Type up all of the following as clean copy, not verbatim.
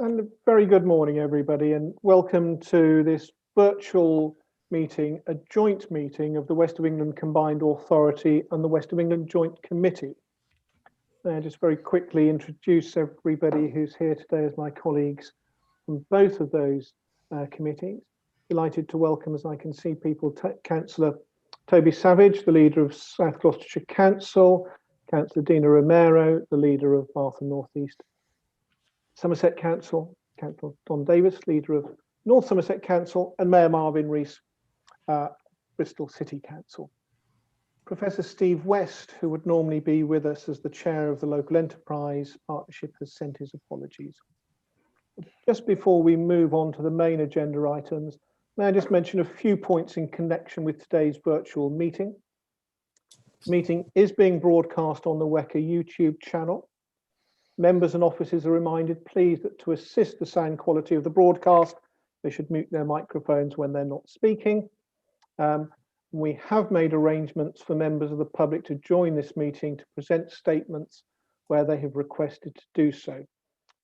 And a very good morning, everybody, and welcome to this virtual meeting, a joint meeting of the West of England Combined Authority and the West of England Joint Committee. Just very quickly introduce everybody who's here today as my colleagues from both of those committees. Delighted to welcome, as I can see people, Councillor Toby Savage, the leader of South Gloucestershire Council, Councillor Dina Romero, the leader of Bath and North East Somerset Council, Councillor Don Davis, leader of North Somerset Council, and Mayor Marvin Rees, Bristol City Council. Professor Steve West, who would normally be with us as the chair of the Local Enterprise Partnership, has sent his apologies. Just before we move on to the main agenda items, may I just mention a few points in connection with today's virtual meeting. The meeting is being broadcast on the WECA YouTube channel. Members and officers are reminded, please, that to assist the sound quality of the broadcast, they should mute their microphones when they're not speaking. We have made arrangements for members of the public to join this meeting to present statements where they have requested to do so.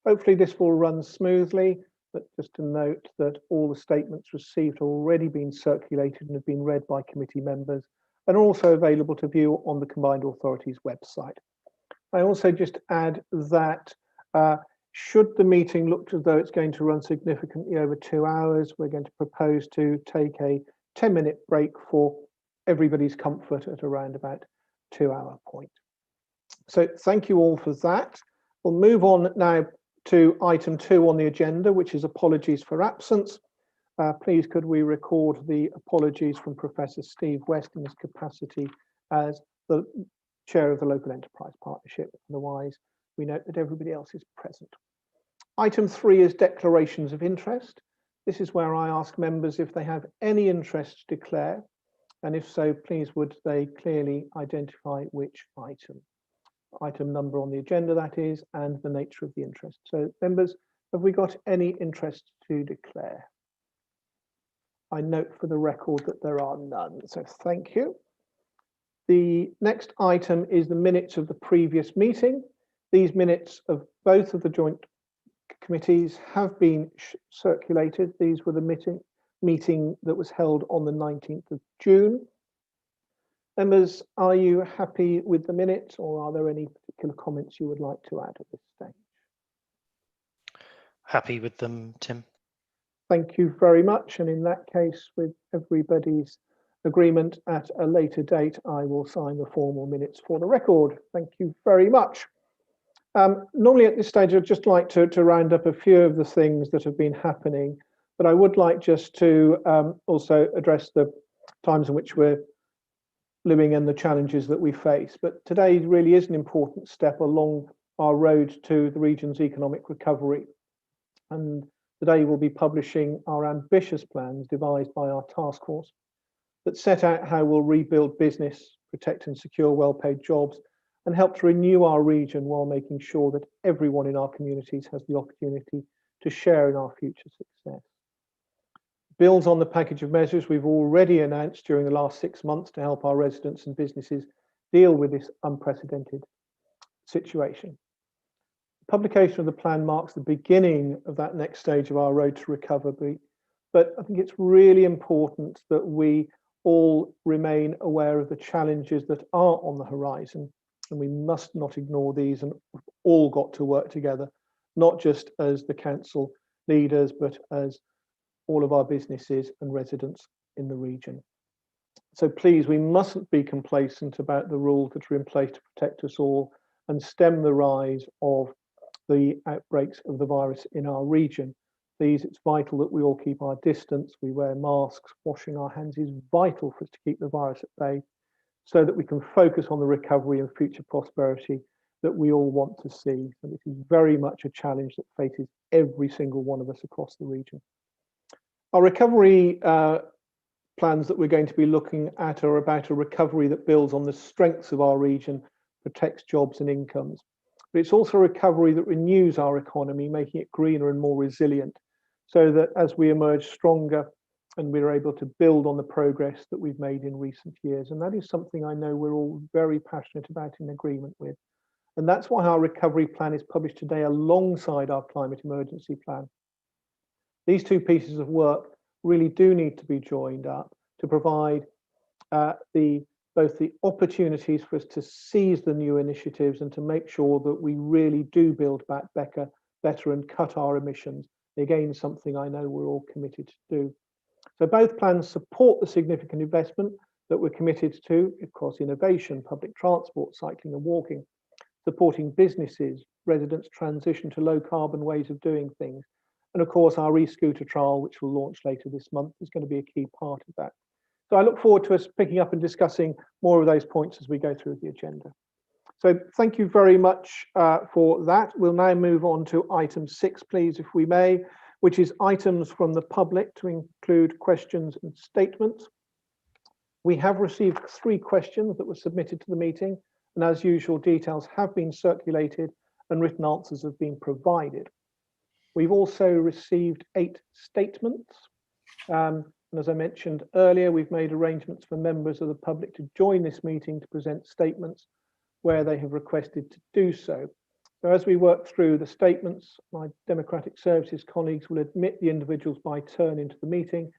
Hopefully this will run smoothly, but just to note that all the statements received have already been circulated and have been read by committee members and are also available to view on the Combined Authorities website. I also just add that should the meeting look as though it's going to run significantly over 2 hours, we're going to propose to take a 10-minute break for everybody's comfort at around about 2-hour point. So thank you all for that. We'll move on now to item 2 on the agenda, which is apologies for absence. Please could we record the apologies from Professor Steve West in his capacity as the Chair of the Local Enterprise Partnership. Otherwise, we note that everybody else is present. Item 3 is declarations of interest. This is where I ask members if they have any interest to declare, and if so, please would they clearly identify which item number on the agenda that is, and the nature of the interest. So members, have we got any interest to declare? I note for the record that there are none, so thank you. The next item is the minutes of the previous meeting. These minutes of both of the joint committees have been circulated. These were the meeting that was held on the 19th of June. Members, are you happy with the minutes, or are there any particular comments you would like to add at this stage? Happy with them, Tim. Thank you very much. And in that case, with everybody's agreement at a later date, I will sign the formal minutes for the record. Thank you very much. Normally at this stage, I'd just like to round up a few of the things that have been happening, but I would like just to also address the times in which we're living and the challenges that we face. But today really is an important step along our road to the region's economic recovery. And today we'll be publishing our ambitious plans devised by our task force that set out how we'll rebuild business, protect and secure well-paid jobs, and help to renew our region while making sure that everyone in our communities has the opportunity to share in our future success. Builds on the package of measures we've already announced during the last 6 months to help our residents and businesses deal with this unprecedented situation. Publication of the plan marks the beginning of that next stage of our road to recovery, but I think it's really important that we all remain aware of the challenges that are on the horizon, and we must not ignore these, and we've all got to work together, not just as the council leaders, but as all of our businesses and residents in the region. So please, we mustn't be complacent about the rules that are in place to protect us all and stem the rise of the outbreaks of the virus in our region. Please, it's vital that we all keep our distance, we wear masks, washing our hands is vital for us to keep the virus at bay so that we can focus on the recovery and future prosperity that we all want to see. And this is very much a challenge that faces every single one of us across the region. Our recovery plans that we're going to be looking at are about a recovery that builds on the strengths of our region, protects jobs and incomes. But it's also a recovery that renews our economy, making it greener and more resilient, so that as we emerge stronger and we're able to build on the progress that we've made in recent years. And that is something I know we're all very passionate about, in agreement with. And that's why our recovery plan is published today alongside our climate emergency plan. These two pieces of work really do need to be joined up to provide both the opportunities for us to seize the new initiatives and to make sure that we really do build back better and cut our emissions. Again, something I know we're all committed to do. So both plans support the significant investment that we're committed to across innovation, public transport, cycling and walking, supporting businesses, residents' transition to low carbon ways of doing things. And of course, our e-scooter trial, which will launch later this month, is going to be a key part of that. So I look forward to us picking up and discussing more of those points as we go through the agenda. So thank you very much for that. We'll now move on to item 6, please, if we may, which is items from the public to include questions and statements. We have received 3 questions that were submitted to the meeting, and as usual, details have been circulated and written answers have been provided. We've also received 8 statements. And as I mentioned earlier, we've made arrangements for members of the public to join this meeting to present statements where they have requested to do so. So as we work through the statements, my Democratic Services colleagues will admit the individuals by turn into the meeting,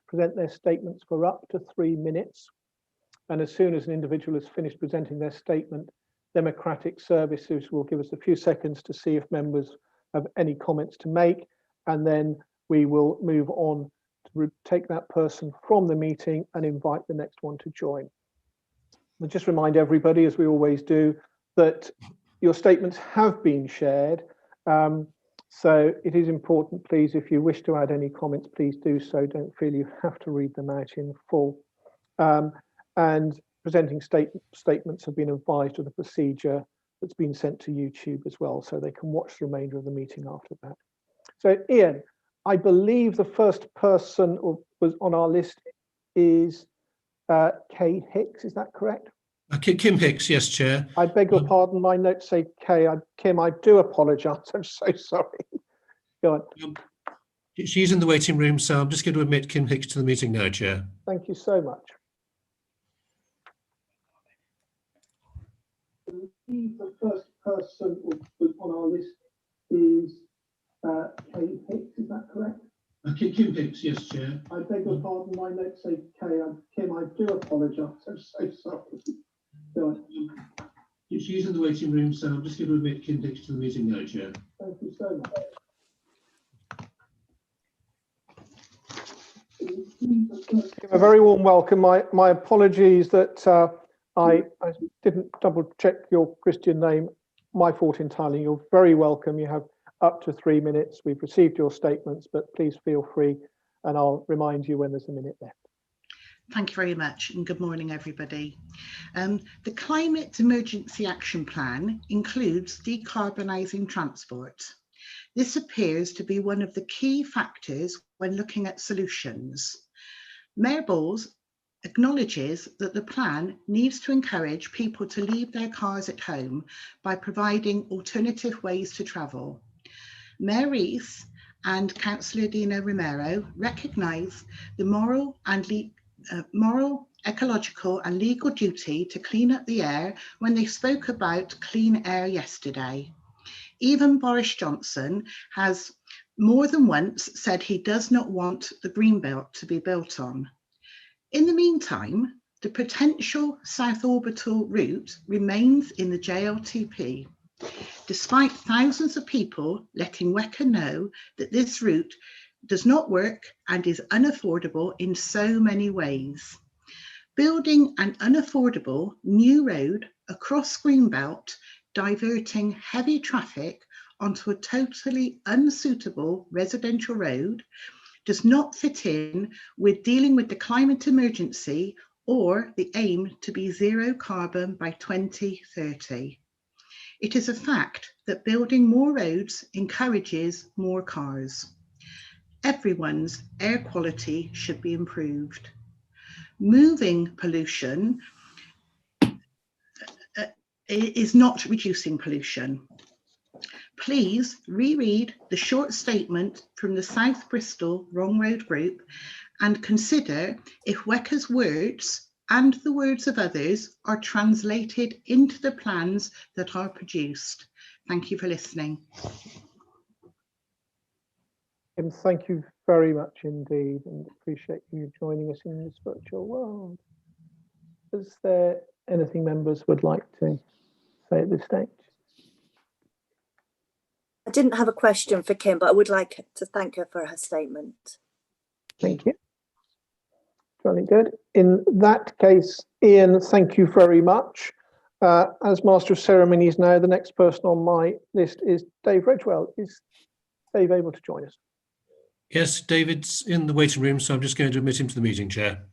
present their statements for up to 3 minutes. And as soon as an individual has finished presenting their statement, Democratic Services will give us a few seconds to see if members have any comments to make, and then we will move on to take that person from the meeting and invite the next one to join. I'll just remind everybody, as we always do, that your statements have been shared. So it is important, please, if you wish to add any comments, please do so. Don't feel you have to read them out in full. And presenting statements have been advised of the procedure that's been sent to YouTube as well, so they can watch the remainder of the meeting after that. So Ian, I believe the first person was on our list is Kay Hicks, is that correct? Kim Hicks, yes, Chair. I beg your pardon, my notes say Kay. Kim, I do apologise, I'm so sorry. Go on. She's in the waiting room, so I'm just going to admit Kim Hicks to the meeting now, Chair. Thank you so much. I believe the first person was on our list is Kay Hicks, is that correct? Kim Hicks, yes, Chair. I beg your pardon, my notes say Kay. Kim, I do apologise, I'm so sorry. Go on. She's in the waiting room, so I'm just going to admit Kim Hicks to the meeting now, Chair. Thank you so much. A very warm welcome. My apologies that I didn't double check your Christian name. My fault entirely. You're very welcome. You have up to 3 minutes. We've received your statements, but please feel free and I'll remind you when there's a minute left. Thank you very much and good morning, everybody. The Climate Emergency Action Plan includes decarbonising transport. This appears to be one of the key factors when looking at solutions. Mayor Bowles acknowledges that the plan needs to encourage people to leave their cars at home by providing alternative ways to travel. Mayor Rees and Councillor Dina Romero recognise the moral, ecological and legal duty to clean up the air when they spoke about clean air yesterday. Even Boris Johnson has more than once said he does not want the Greenbelt to be built on. In the meantime, the potential South Orbital route remains in the JLTP, despite thousands of people letting WECA know that this route does not work and is unaffordable in so many ways. Building an unaffordable new road across Greenbelt, diverting heavy traffic onto a totally unsuitable residential road, does not fit in with dealing with the climate emergency or the aim to be zero carbon by 2030. It is a fact that building more roads encourages more cars. Everyone's air quality should be improved. Moving pollution is not reducing pollution. Please reread the short statement from the South Bristol Wrong Road Group and consider if WECA's words and the words of others are translated into the plans that are produced. Thank you for listening. And thank you very much indeed, and appreciate you joining us in this virtual world. Is there anything members would like to say at this stage? I didn't have a question for Kim, but I would like to thank her for her statement. Thank you. Very good. In that case, Ian, thank you very much. As Master of Ceremonies now, the next person on my list is Dave Redgewell. Is Dave able to join us? Yes, David's in the waiting room, so I'm just going to admit him to the meeting, Chair.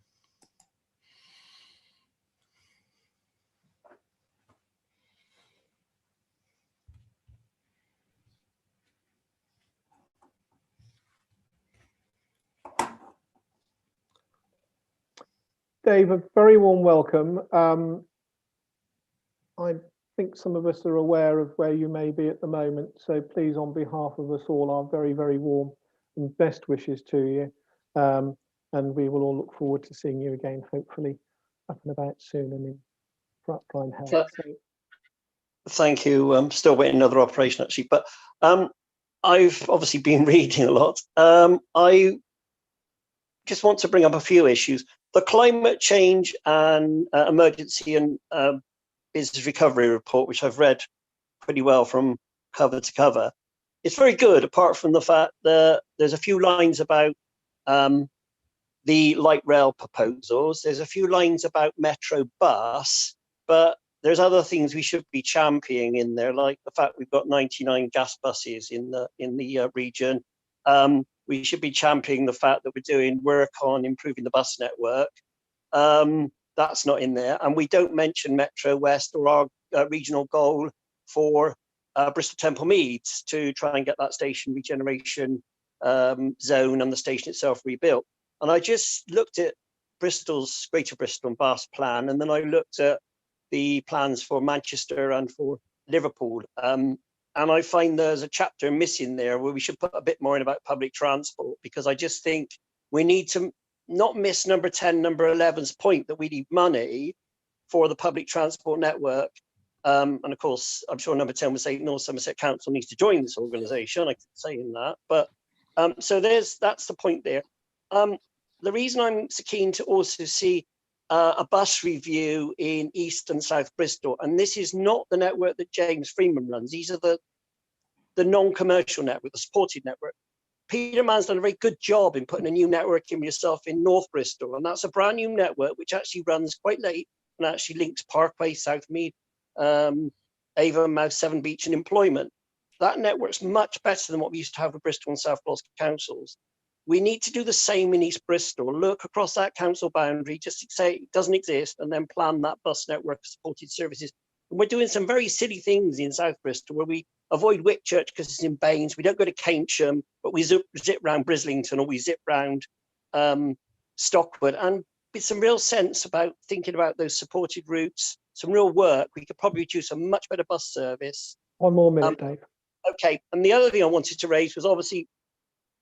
Dave, a very warm welcome. I think some of us are aware of where you may be at the moment, so please, on behalf of us all, our very, very warm and best wishes to you. And we will all look forward to seeing you again, hopefully up and about soon and in frontline health. So. Thank you. I'm still waiting another operation actually, but I've obviously been reading a lot. I just want to bring up a few issues. The climate change and emergency and business recovery report, which I've read pretty well from cover to cover, it's very good, apart from the fact that there's a few lines about the light rail proposals. There's a few lines about Metro bus, but there's other things we should be championing in there, like the fact we've got 99 gas buses in the region. We should be championing the fact that we're doing work on improving the bus network. That's not in there. And we don't mention Metro West or our regional goal for Bristol Temple Meads to try and get that station regeneration zone and the station itself rebuilt. And I just looked at Bristol's Greater Bristol and Bath plan, and then I looked at the plans for Manchester and for Liverpool. And I find there's a chapter missing there where we should put a bit more in about public transport, because I just think we need to not miss number 10, number 11's point that we need money for the public transport network. And of course, I'm sure number 10 would say North Somerset Council needs to join this organisation. I keep saying that, but so that's the point there. The reason I'm so keen to also see a bus review in East and South Bristol, and this is not the network that James Freeman runs. These are the non-commercial network, the supported network. Peter Mann's done a very good job in putting a new network in yourself in North Bristol, and that's a brand new network which actually runs quite late and actually links Parkway, Southmead, Avonmouth, Severn Beach and Employment. That network's much better than what we used to have with Bristol and South Gloucester councils. We need to do the same in East Bristol, look across that council boundary, just say it doesn't exist, and then plan that bus network of supported services. And we're doing some very silly things in South Bristol where we avoid Whitchurch because it's in Baines, we don't go to Keynsham, but we zip round Brislington or we zip round Stockwood. And with some real sense about thinking about those supported routes, some real work, we could probably produce a much better bus service. One more minute, Dave. Okay, and the other thing I wanted to raise was obviously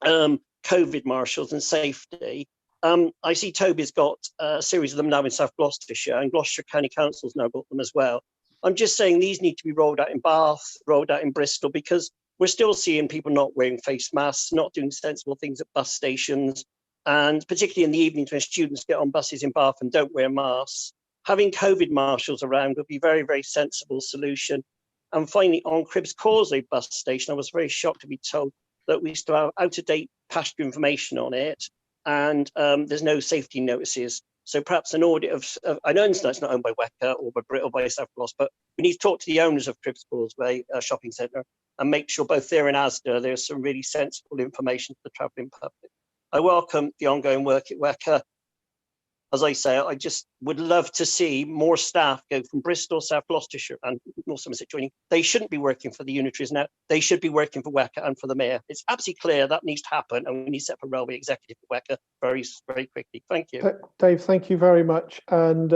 COVID marshals and safety. I see Toby's got a series of them now in South Gloucestershire, and Gloucestershire County Council's now got them as well. I'm just saying these need to be rolled out in Bath, rolled out in Bristol, because we're still seeing people not wearing face masks, not doing sensible things at bus stations, and particularly in the evenings when students get on buses in Bath and don't wear masks. Having COVID marshals around would be a very, very sensible solution. And finally, on Cribbs Causeway bus station, I was very shocked to be told that we still have out-of-date passenger information on it, and there's no safety notices. So perhaps an audit of I know it's not owned by WECA or by Brit or by South Gloss, but we need to talk to the owners of Cribbs Causeway shopping centre and make sure both there and Asda there's some really sensible information for the travelling public. I welcome the ongoing work at WECA. As I say, I just would love to see more staff go from Bristol, South Gloucestershire and North Somerset joining. They shouldn't be working for the unitaries now. They should be working for WECA and for the mayor. It's absolutely clear that needs to happen, and we need to set up a railway executive for WECA very, very quickly. Thank you. Dave, thank you very much. And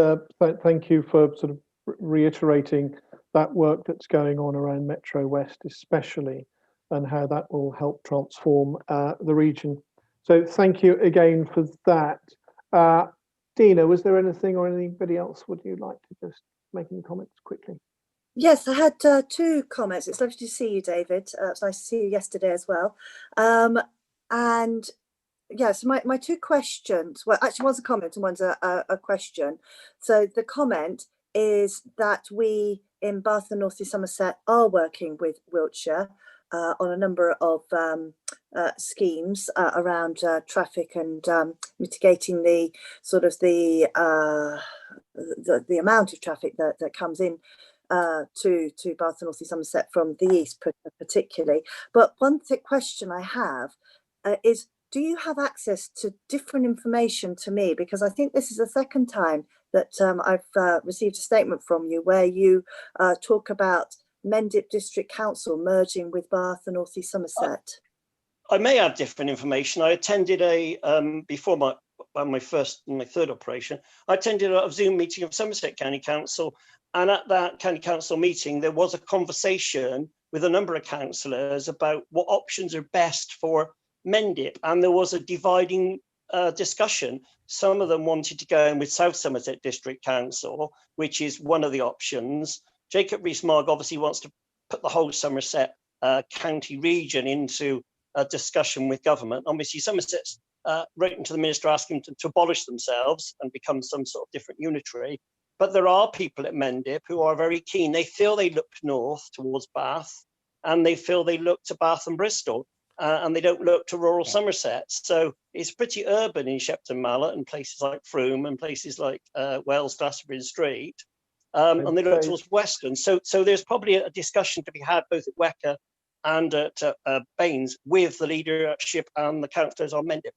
thank you for sort of reiterating that work that's going on around Metro West, especially, and how that will help transform the region. So thank you again for that. Christina, was there anything or anybody else would you like to just make any comments quickly? Yes, I had two comments. It's lovely to see you, David. It's nice to see you yesterday as well. And yes, my two questions, well, actually one's a comment and one's a question. So the comment is that we in Bath and North East Somerset are working with Wiltshire on a number of schemes around traffic and mitigating the sort of the amount of traffic that comes in to Bath and North East Somerset from the east particularly. But one question I have is, do you have access to different information to me? Because I think this is the second time that I've received a statement from you where you talk about Mendip District Council merging with Bath and North East Somerset. I may have different information. I attended before my third operation, I attended a Zoom meeting of Somerset County Council, and at that County Council meeting, there was a conversation with a number of councillors about what options are best for Mendip, and there was a dividing discussion. Some of them wanted to go in with South Somerset District Council, which is one of the options. Jacob Rees-Mogg obviously wants to put the whole Somerset county region into a discussion with government. Obviously, Somerset's written to the minister asking them to abolish themselves and become some sort of different unitary. But there are people at Mendip who are very keen. They feel they look north towards Bath, and they feel they look to Bath and Bristol, and they don't look to rural Somerset. So it's pretty urban in Shepton Mallet and places like Frome and places like Wells, Glastonbury Street. And they look towards Western. So there's probably a discussion to be had both at WECA and at Baines with the leadership and the councillors on Mendip.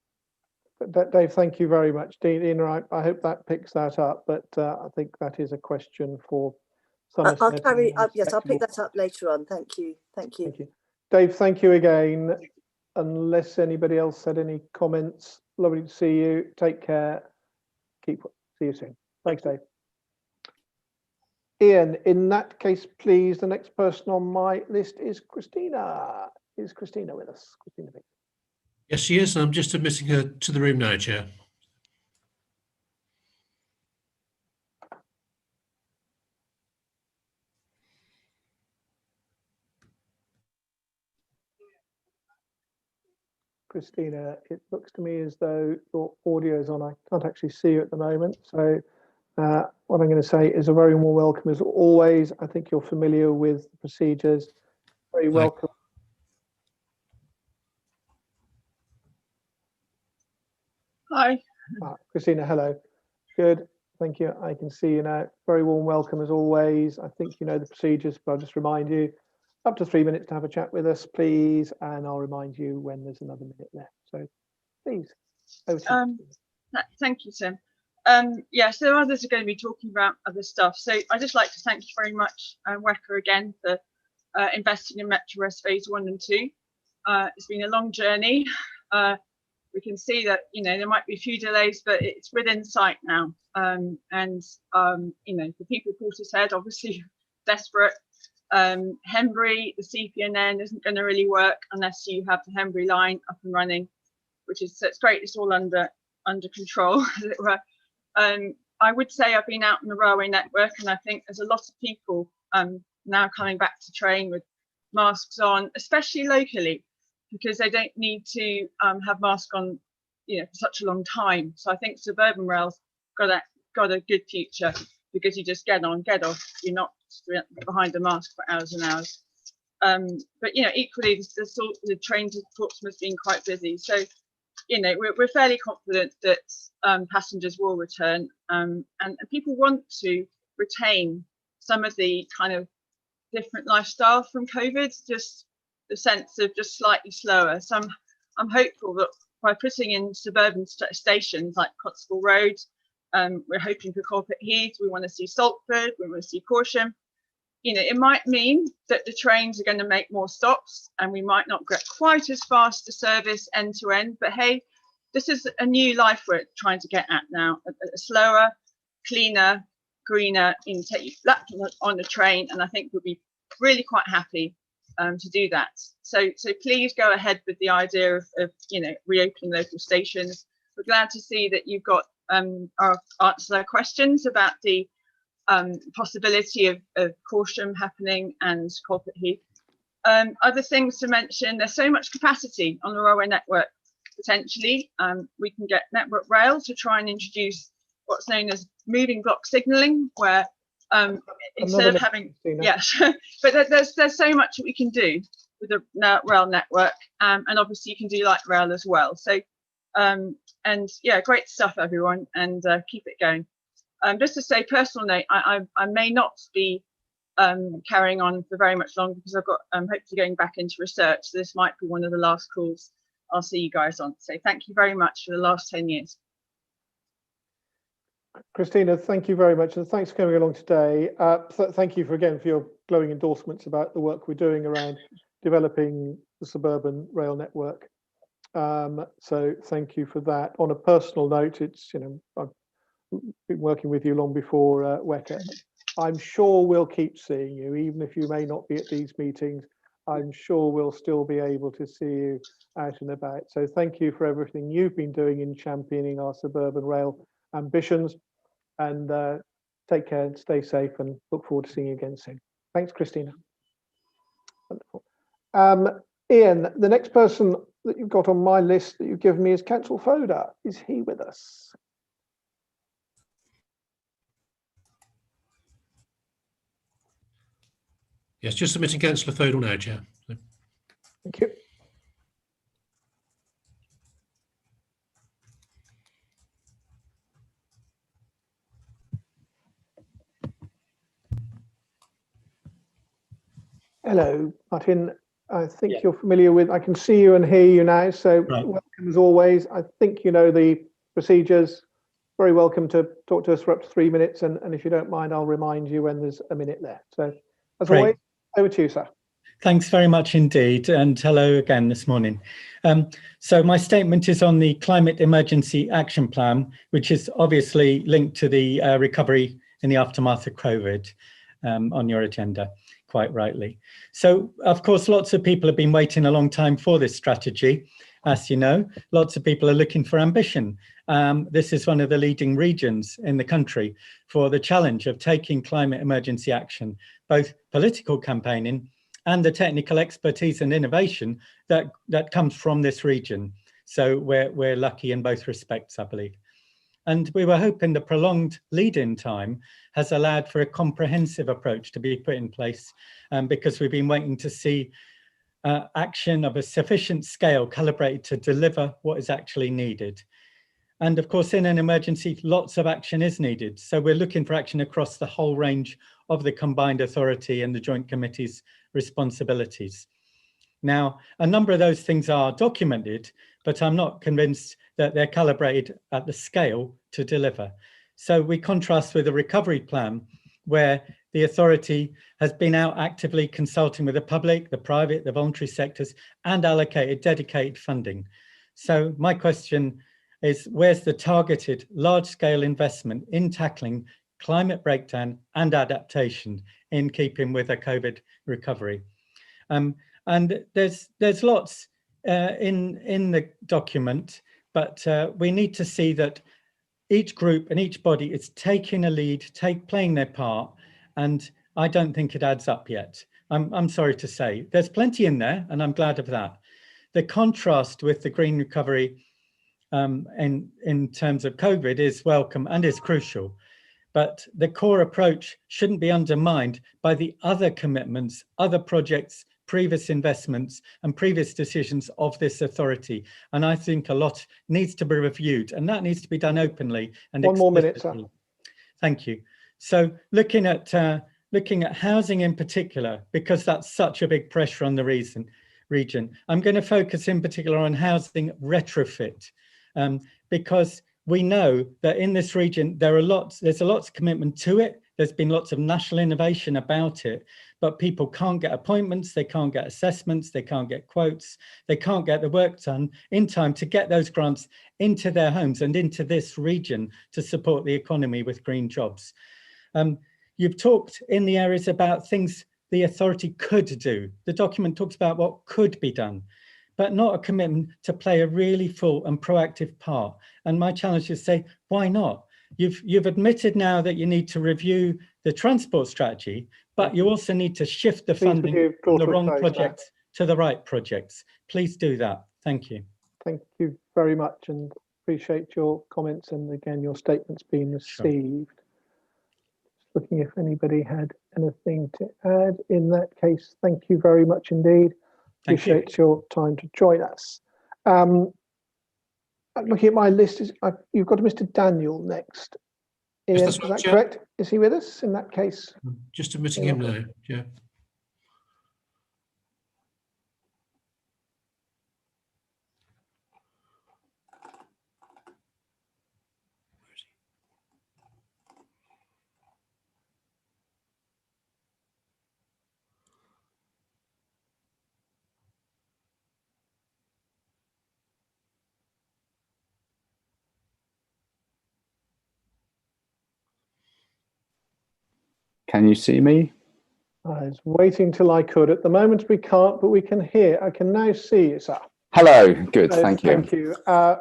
Dave, thank you very much. Dean, I hope that picks that up, but I think that is a question for Somerset. I'll carry up. Yes, I'll pick that up later on. Thank you. Thank you. Thank you. Dave, thank you again. Unless anybody else had any comments, lovely to see you. Take care. See you soon. Thanks, Dave. Ian, in that case, please, the next person on my list is Christina. Is Christina with us? Christina, please. Yes, she is. I'm just admitting her to the room now, Chair. Christina, it looks to me as though your audio is on. I can't actually see you at the moment. So what I'm going to say is a very warm welcome as always. I think you're familiar with the procedures. Very welcome. Hi. Christina, hello. Good. Thank you. I can see you now. Very warm welcome as always. I think you know the procedures, but I'll just remind you, up to 3 minutes to have a chat with us, please. And I'll remind you when there's another minute left. So please, over to you. Thank you, Tim. Yeah, so others are going to be talking about other stuff. So I'd just like to thank you very much, WECA, again, for investing in Metro West Phase 1 and 2. It's been a long journey. We can see that, you know, there might be a few delays, but it's within sight now. You know, the people of Portishead, obviously desperate. Henbury, the CPNN isn't going to really work unless you have the Henbury line up and running, which is, so it's great. It's all under control, as it were. I would say I've been out in the railway network, and I think there's a lot of people now coming back to train with masks on, especially locally, because they don't need to have masks on, you know, for such a long time. So I think suburban rail's got a good future, because you just get on, get off. You're not behind a mask for hours and hours. But you know, equally, the train to Portsmouth has been quite busy. So you know, we're fairly confident that passengers will return, and people want to retain some of the kind of different lifestyle from COVID, just the sense of just slightly slower. So I'm hopeful that by putting in suburban stations like Cotswold Road, we're hoping for Coalpit Heath, we want to see Saltford, we want to see Corsham. You know, it might mean that the trains are going to make more stops, and we might not get quite as fast a service end to end, but hey, this is a new life we're trying to get at now, a slower, cleaner, greener, take you flat on the train, and I think we'll be really quite happy to do that. So please go ahead with the idea of you know, reopening local stations. We're glad to see that you've got I'll answer their questions about the possibility of Corsham happening and Culprit Heath. Other things to mention, there's so much capacity on the railway network. Potentially, we can get Network Rail to try and introduce what's known as moving block signalling, where instead of having, yes, but there's so much that we can do with the rail network, and obviously you can do light rail as well. So, and yeah, great stuff, everyone, and keep it going. Just to say, personal note, I may not be carrying on for very much longer because I've got hopefully going back into research. So this might be one of the last calls I'll see you guys on. So thank you very much for the last 10 years. Christina, thank you very much, and thanks for coming along today. Thank you again for your glowing endorsements about the work we're doing around developing the suburban rail network. So thank you for that. On a personal note, it's, you know, I've been working with you long before WECA. I'm sure we'll keep seeing you, even if you may not be at these meetings. I'm sure we'll still be able to see you out and about. So thank you for everything you've been doing in championing our suburban rail ambitions, and take care and stay safe, and look forward to seeing you again soon. Thanks, Christina. Wonderful. Ian, the next person that you've got on my list that you've given me is Councillor Foda. Is he with us? Yes, just submitting Councillor Foda now, Chair. Thank you. Hello, Martin. I think you're familiar with, I can see you and hear you now, so welcome as always. I think you know the procedures. Very welcome to talk to us for up to 3 minutes, and if you don't mind, I'll remind you when there's a minute left. So as always, over to you, sir. Thanks very much indeed, and hello again this morning. So my statement is on the Climate Emergency Action Plan, which is obviously linked to the recovery in the aftermath of COVID on your agenda, quite rightly. So, of course, lots of people have been waiting a long time for this strategy. As you know, lots of people are looking for ambition. This is one of the leading regions in the country for the challenge of taking climate emergency action, both political campaigning and the technical expertise and innovation that comes from this region. So we're lucky in both respects, I believe. And we were hoping the prolonged lead-in time has allowed for a comprehensive approach to be put in place, because we've been waiting to see action of a sufficient scale calibrated to deliver what is actually needed. And of course, in an emergency, lots of action is needed. So we're looking for action across the whole range of the combined authority and the Joint Committee's responsibilities. Now, a number of those things are documented, but I'm not convinced that they're calibrated at the scale to deliver. So we contrast with a recovery plan where the authority has been out actively consulting with the public, the private, the voluntary sectors, and allocated dedicated funding. So my question is, where's the targeted large-scale investment in tackling climate breakdown and adaptation in keeping with a COVID recovery? And there's lots in the document, but we need to see that each group and each body is taking a lead, playing their part, and I don't think it adds up yet. I'm sorry to say. There's plenty in there, and I'm glad of that. The contrast with the green recovery in terms of COVID is welcome and is crucial, but the core approach shouldn't be undermined by the other commitments, other projects, previous investments and previous decisions of this authority. And I think a lot needs to be reviewed, and that needs to be done openly and One more minute, sir. Thank you. So looking at housing in particular, because that's such a big pressure on the region, I'm going to focus in particular on housing retrofit, because we know that in this region there's a lot of commitment to it. There's been lots of national innovation about it, but people can't get appointments, they can't get assessments, they can't get quotes, they can't get the work done in time to get those grants into their homes and into this region to support the economy with green jobs. You've talked in the areas about things the authority could do. The document talks about what could be done, but not a commitment to play a really full and proactive part. And my challenge is to say, why not? You've admitted now that you need to review the transport strategy, but you also need to shift the funding from the wrong projects to the right projects. Please do that. Thank you. Thank you very much, and appreciate your comments and again your statements being received. Just looking if anybody had anything to add. In that case, thank you very much indeed. Appreciate your time to join us. Looking at my list, you've got Mr. Daniel next. Ian, Yes, is that correct? Is he with us? In that case, just admitting him now. Yeah. Can you see me? I was waiting till I could. At the moment we can't, but we can hear. I can now see you, sir. Hello, good, thank you. Thank you.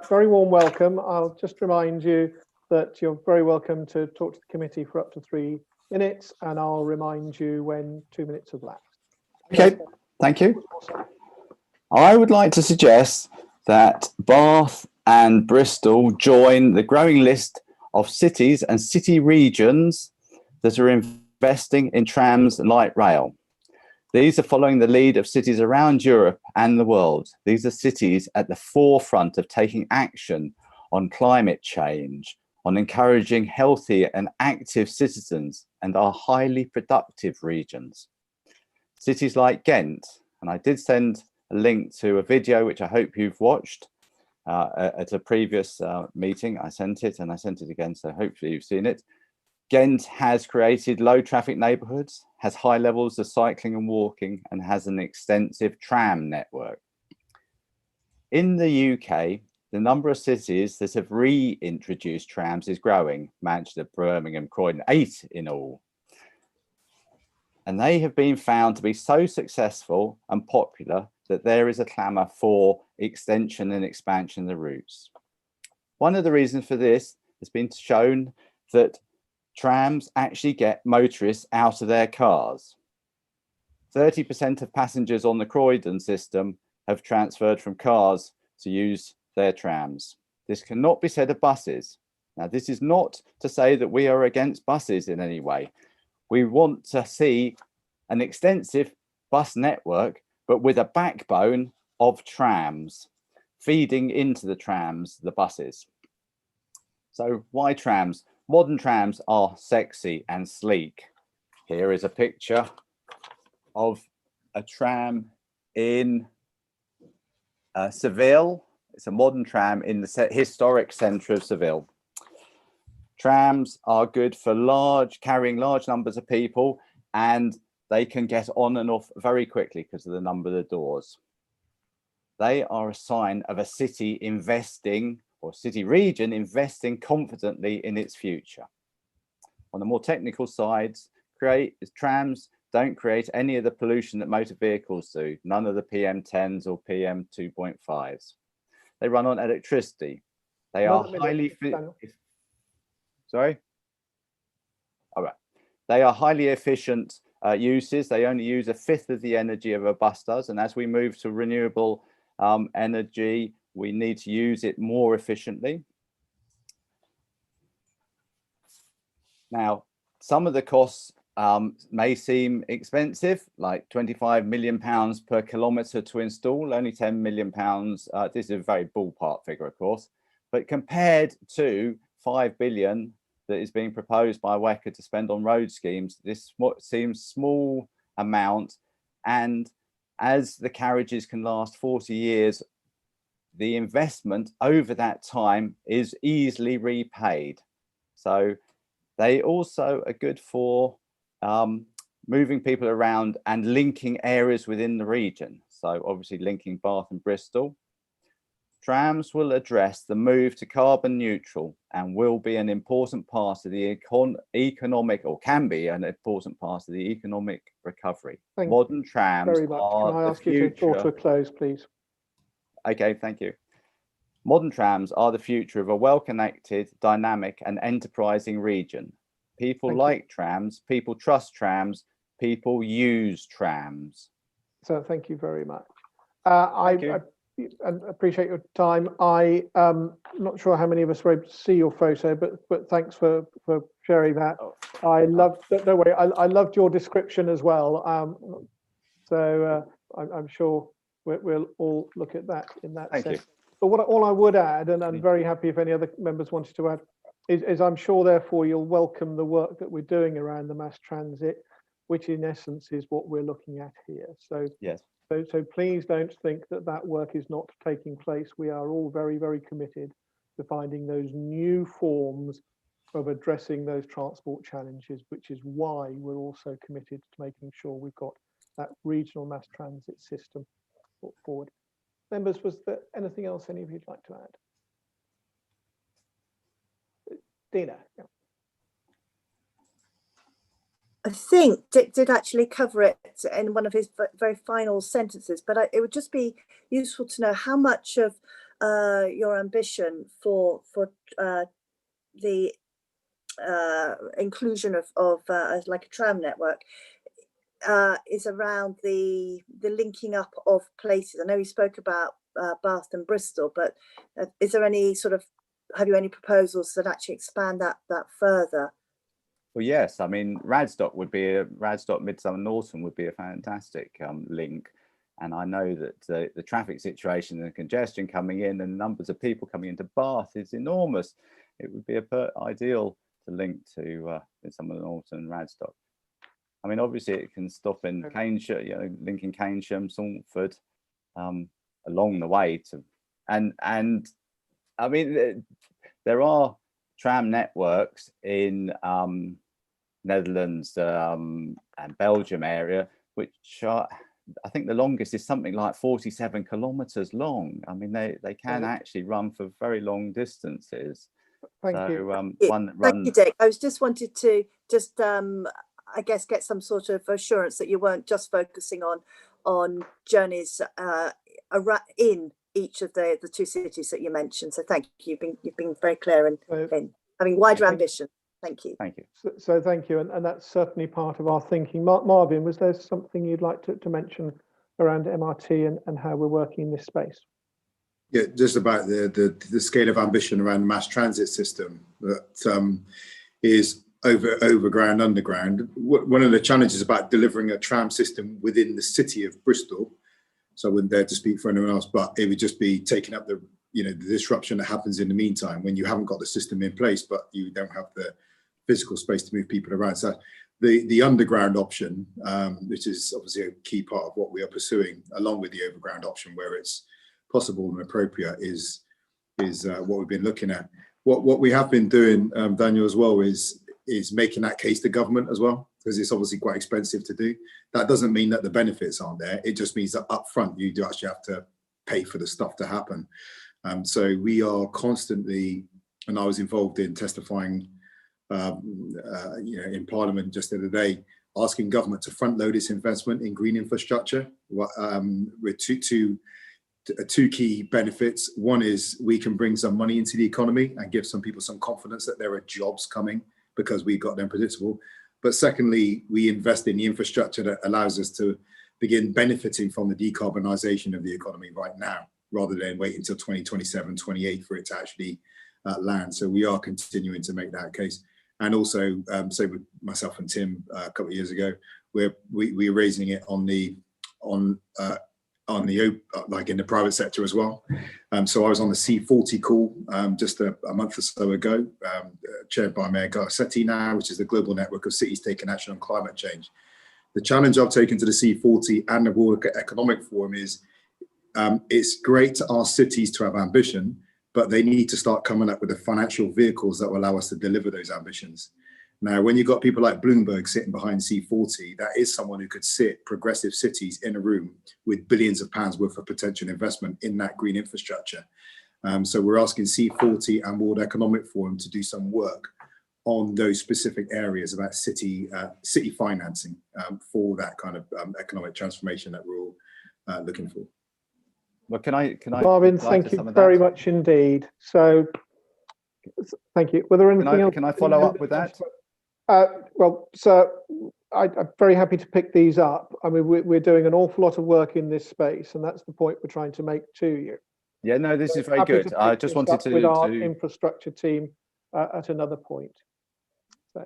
Very warm welcome. I'll just remind you that you're very welcome to talk to the committee for up to 3 minutes, and I'll remind you when 2 minutes have lapsed. Okay, thank you. I would like to suggest that Bath and Bristol join the growing list of cities and city regions that are investing in trams and light rail. These are following the lead of cities around Europe and the world. These are cities at the forefront of taking action on climate change, on encouraging healthy and active citizens, and are highly productive regions. Cities like Ghent, and I did send a link to a video which I hope you've watched at a previous meeting. I sent it and I sent it again, so hopefully you've seen it. Ghent has created low traffic neighbourhoods, has high levels of cycling and walking, and has an extensive tram network. In the UK, the number of cities that have reintroduced trams is growing. Manchester, Birmingham, Croydon, 8 in all. And they have been found to be so successful and popular that there is a clamour for extension and expansion of the routes. One of the reasons for this has been shown that trams actually get motorists out of their cars. 30% of passengers on the Croydon system have transferred from cars to use their trams. This cannot be said of buses. Now, this is not to say that we are against buses in any way. We want to see an extensive bus network, but with a backbone of trams, feeding into the trams, the buses. So why trams? Modern trams are sexy and sleek. Here is a picture of a tram in Seville. It's a modern tram in the historic centre of Seville. Trams are good for carrying large numbers of people, and they can get on and off very quickly because of the number of the doors. They are a sign of a city investing, or city region investing confidently in its future. On the more technical sides, trams don't create any of the pollution that motor vehicles do, none of the PM10s or PM2.5s. They run on electricity. They are highly They are highly efficient uses. They only use 1/5 of the energy of a bus does, and as we move to renewable energy, we need to use it more efficiently. Now, some of the costs may seem expensive, like £25 million per kilometre to install, only £10 million. This is a very ballpark figure, of course, but compared to £5 billion that is being proposed by WECA to spend on road schemes, this seems small amount. And as the carriages can last 40 years, the investment over that time is easily repaid. So they also are good for moving people around and linking areas within the region. So obviously linking Bath and Bristol. Trams will address the move to carbon neutral and will be an important part of the economic, or can be an important part of the economic recovery. Modern trams very much. Can I ask you to draw to a close, please? Okay, thank you. Modern trams are the future of a well-connected, dynamic and enterprising region. People like trams, people trust trams, people use trams. So thank you very much. I appreciate your time. I'm not sure how many of us were able to see your photo, but thanks for sharing that. I loved, don't worry, I loved your description as well. I'm sure we'll all look at that in that sense. Thank you. But all I would add, and I'm very happy if any other members wanted to add, is I'm sure therefore you'll welcome the work that we're doing around the mass transit, which in essence is what we're looking at here. So yes. So please don't think that work is not taking place. We are all very, very committed to finding those new forms of addressing those transport challenges, which is why we're also committed to making sure we've got that regional mass transit system put forward. Members, was there anything else any of you'd like to add? Dina. Yeah. I think Dick did actually cover it in one of his very final sentences, but it would just be useful to know how much of your ambition for the inclusion of like a tram network is around the linking up of places. I know you spoke about Bath and Bristol, but is there any sort of, have you any proposals that actually expand that further? Well, yes, I mean, Radstock Midsummer Norton would be a fantastic link. And I know that the traffic situation and the congestion coming in and numbers of people coming into Bath is enormous. It would be ideal to link to Midsummer Norton and Radstock. I mean, obviously it can stop in Keynsham, linking Keynsham, Salford, along the way to, and I mean, there are tram networks in Netherlands and Belgium area, which are, I think the longest is something like 47 kilometers long. I mean, they can actually run for very long distances. Thank you. Thank you, Dick. I was just wanted to I guess get some sort of assurance that you weren't just focusing on journeys in each of the two cities that you mentioned. So thank you. You've been very clear in having wider ambition. Thank you. Thank you. So thank you, and that's certainly part of our thinking. Marvin, was there something you'd like to mention around MRT and how we're working in this space? Yeah, just about the scale of ambition around the mass transit system that is overground, underground. One of the challenges about delivering a tram system within the city of Bristol, so I wouldn't dare to speak for anyone else, but it would just be taking up the disruption that happens in the meantime when you haven't got the system in place, but you don't have the physical space to move people around. So the underground option, which is obviously a key part of what we are pursuing, along with the overground option where it's possible and appropriate, is what we've been looking at. What we have been doing, Daniel, as well, is making that case to government as well, because it's obviously quite expensive to do. That doesn't mean that the benefits aren't there. It just means that up front you do actually have to pay for the stuff to happen. So we are constantly, and I was involved in testifying in Parliament just the other day, asking government to front load its investment in green infrastructure with two key benefits. One is we can bring some money into the economy and give some people some confidence that there are jobs coming because we've got them predictable. But secondly, we invest in the infrastructure that allows us to begin benefiting from the decarbonisation of the economy right now, rather than wait until 2027, 28 for it to actually land. So we are continuing to make that case. And also, so with myself and Tim a couple of years ago, we're raising it like in the private sector as well. So I was on the C40 call just a month or so ago, chaired by Mayor Garcetti now, which is the global network of cities taking action on climate change. The challenge I've taken to the C40 and the World Economic Forum is it's great to ask cities to have ambition, but they need to start coming up with the financial vehicles that will allow us to deliver those ambitions. Now, when you've got people like Bloomberg sitting behind C40, that is someone who could sit progressive cities in a room with billions of pounds worth of potential investment in that green infrastructure. So we're asking C40 and World Economic Forum to do some work on those specific areas about city financing for that kind of economic transformation that we're all looking for. Well, can I Marvin, reply thank to you some of very that? much indeed. So, thank you. Were there anything else? Can I follow up with that? Well, sir, I'm very happy to pick these up. I mean, we're doing an awful lot of work in this space, and that's the point we're trying to make to you. Yeah, no, this is very Happy good. to I pick just this wanted up to with our infrastructure team at another point. So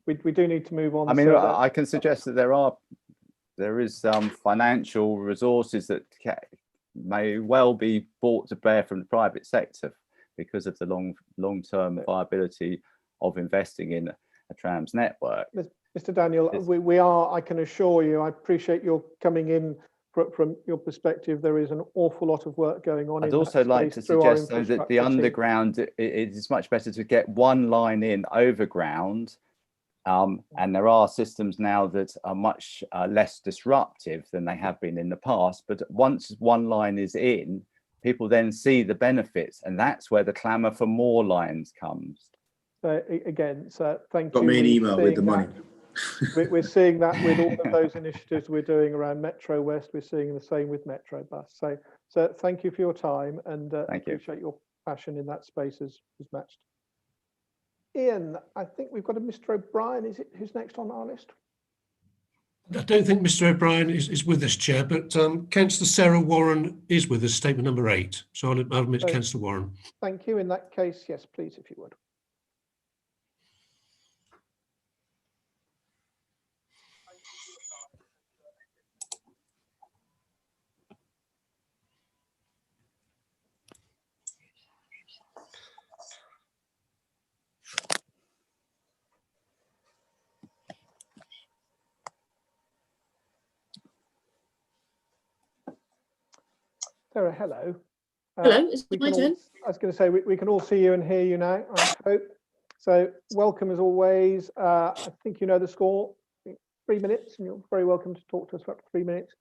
we do need to move on. I mean, so I can suggest that there is some financial resources that may well be brought to bear from the private sector because of the long-term viability of investing in a trams network. Mr. Daniel, we are, I can assure you, I appreciate your coming in from your perspective. There is an awful lot of work going on. I'd also like to suggest though that the underground, it is much better to get one line in overground. And there are systems now that are much less disruptive than they have been in the past. But once one line is in, people then see the benefits, and that's where the clamour for more lines comes. So again, so thank you. Got me an email with the money. We're seeing that with all of those initiatives we're doing around Metro West. We're seeing the same with Metro Bus. So thank you for your time, and appreciate your passion in that space as matched. Ian, I think we've got a Mr. O'Brien. Is it who's next on our list? I don't think Mr. O'Brien is with us, Chair, but Councillor Sarah Warren is with us, statement number 8. So I'll admit Councillor Warren. Thank you. In that case, yes, please, if you would. Sarah, hello. Hello, it's my turn. I was going to say, we can all see you and hear you now, I hope. So welcome as always. I think you know the score, 3 minutes, and you're very welcome to talk to us for up to 3 minutes.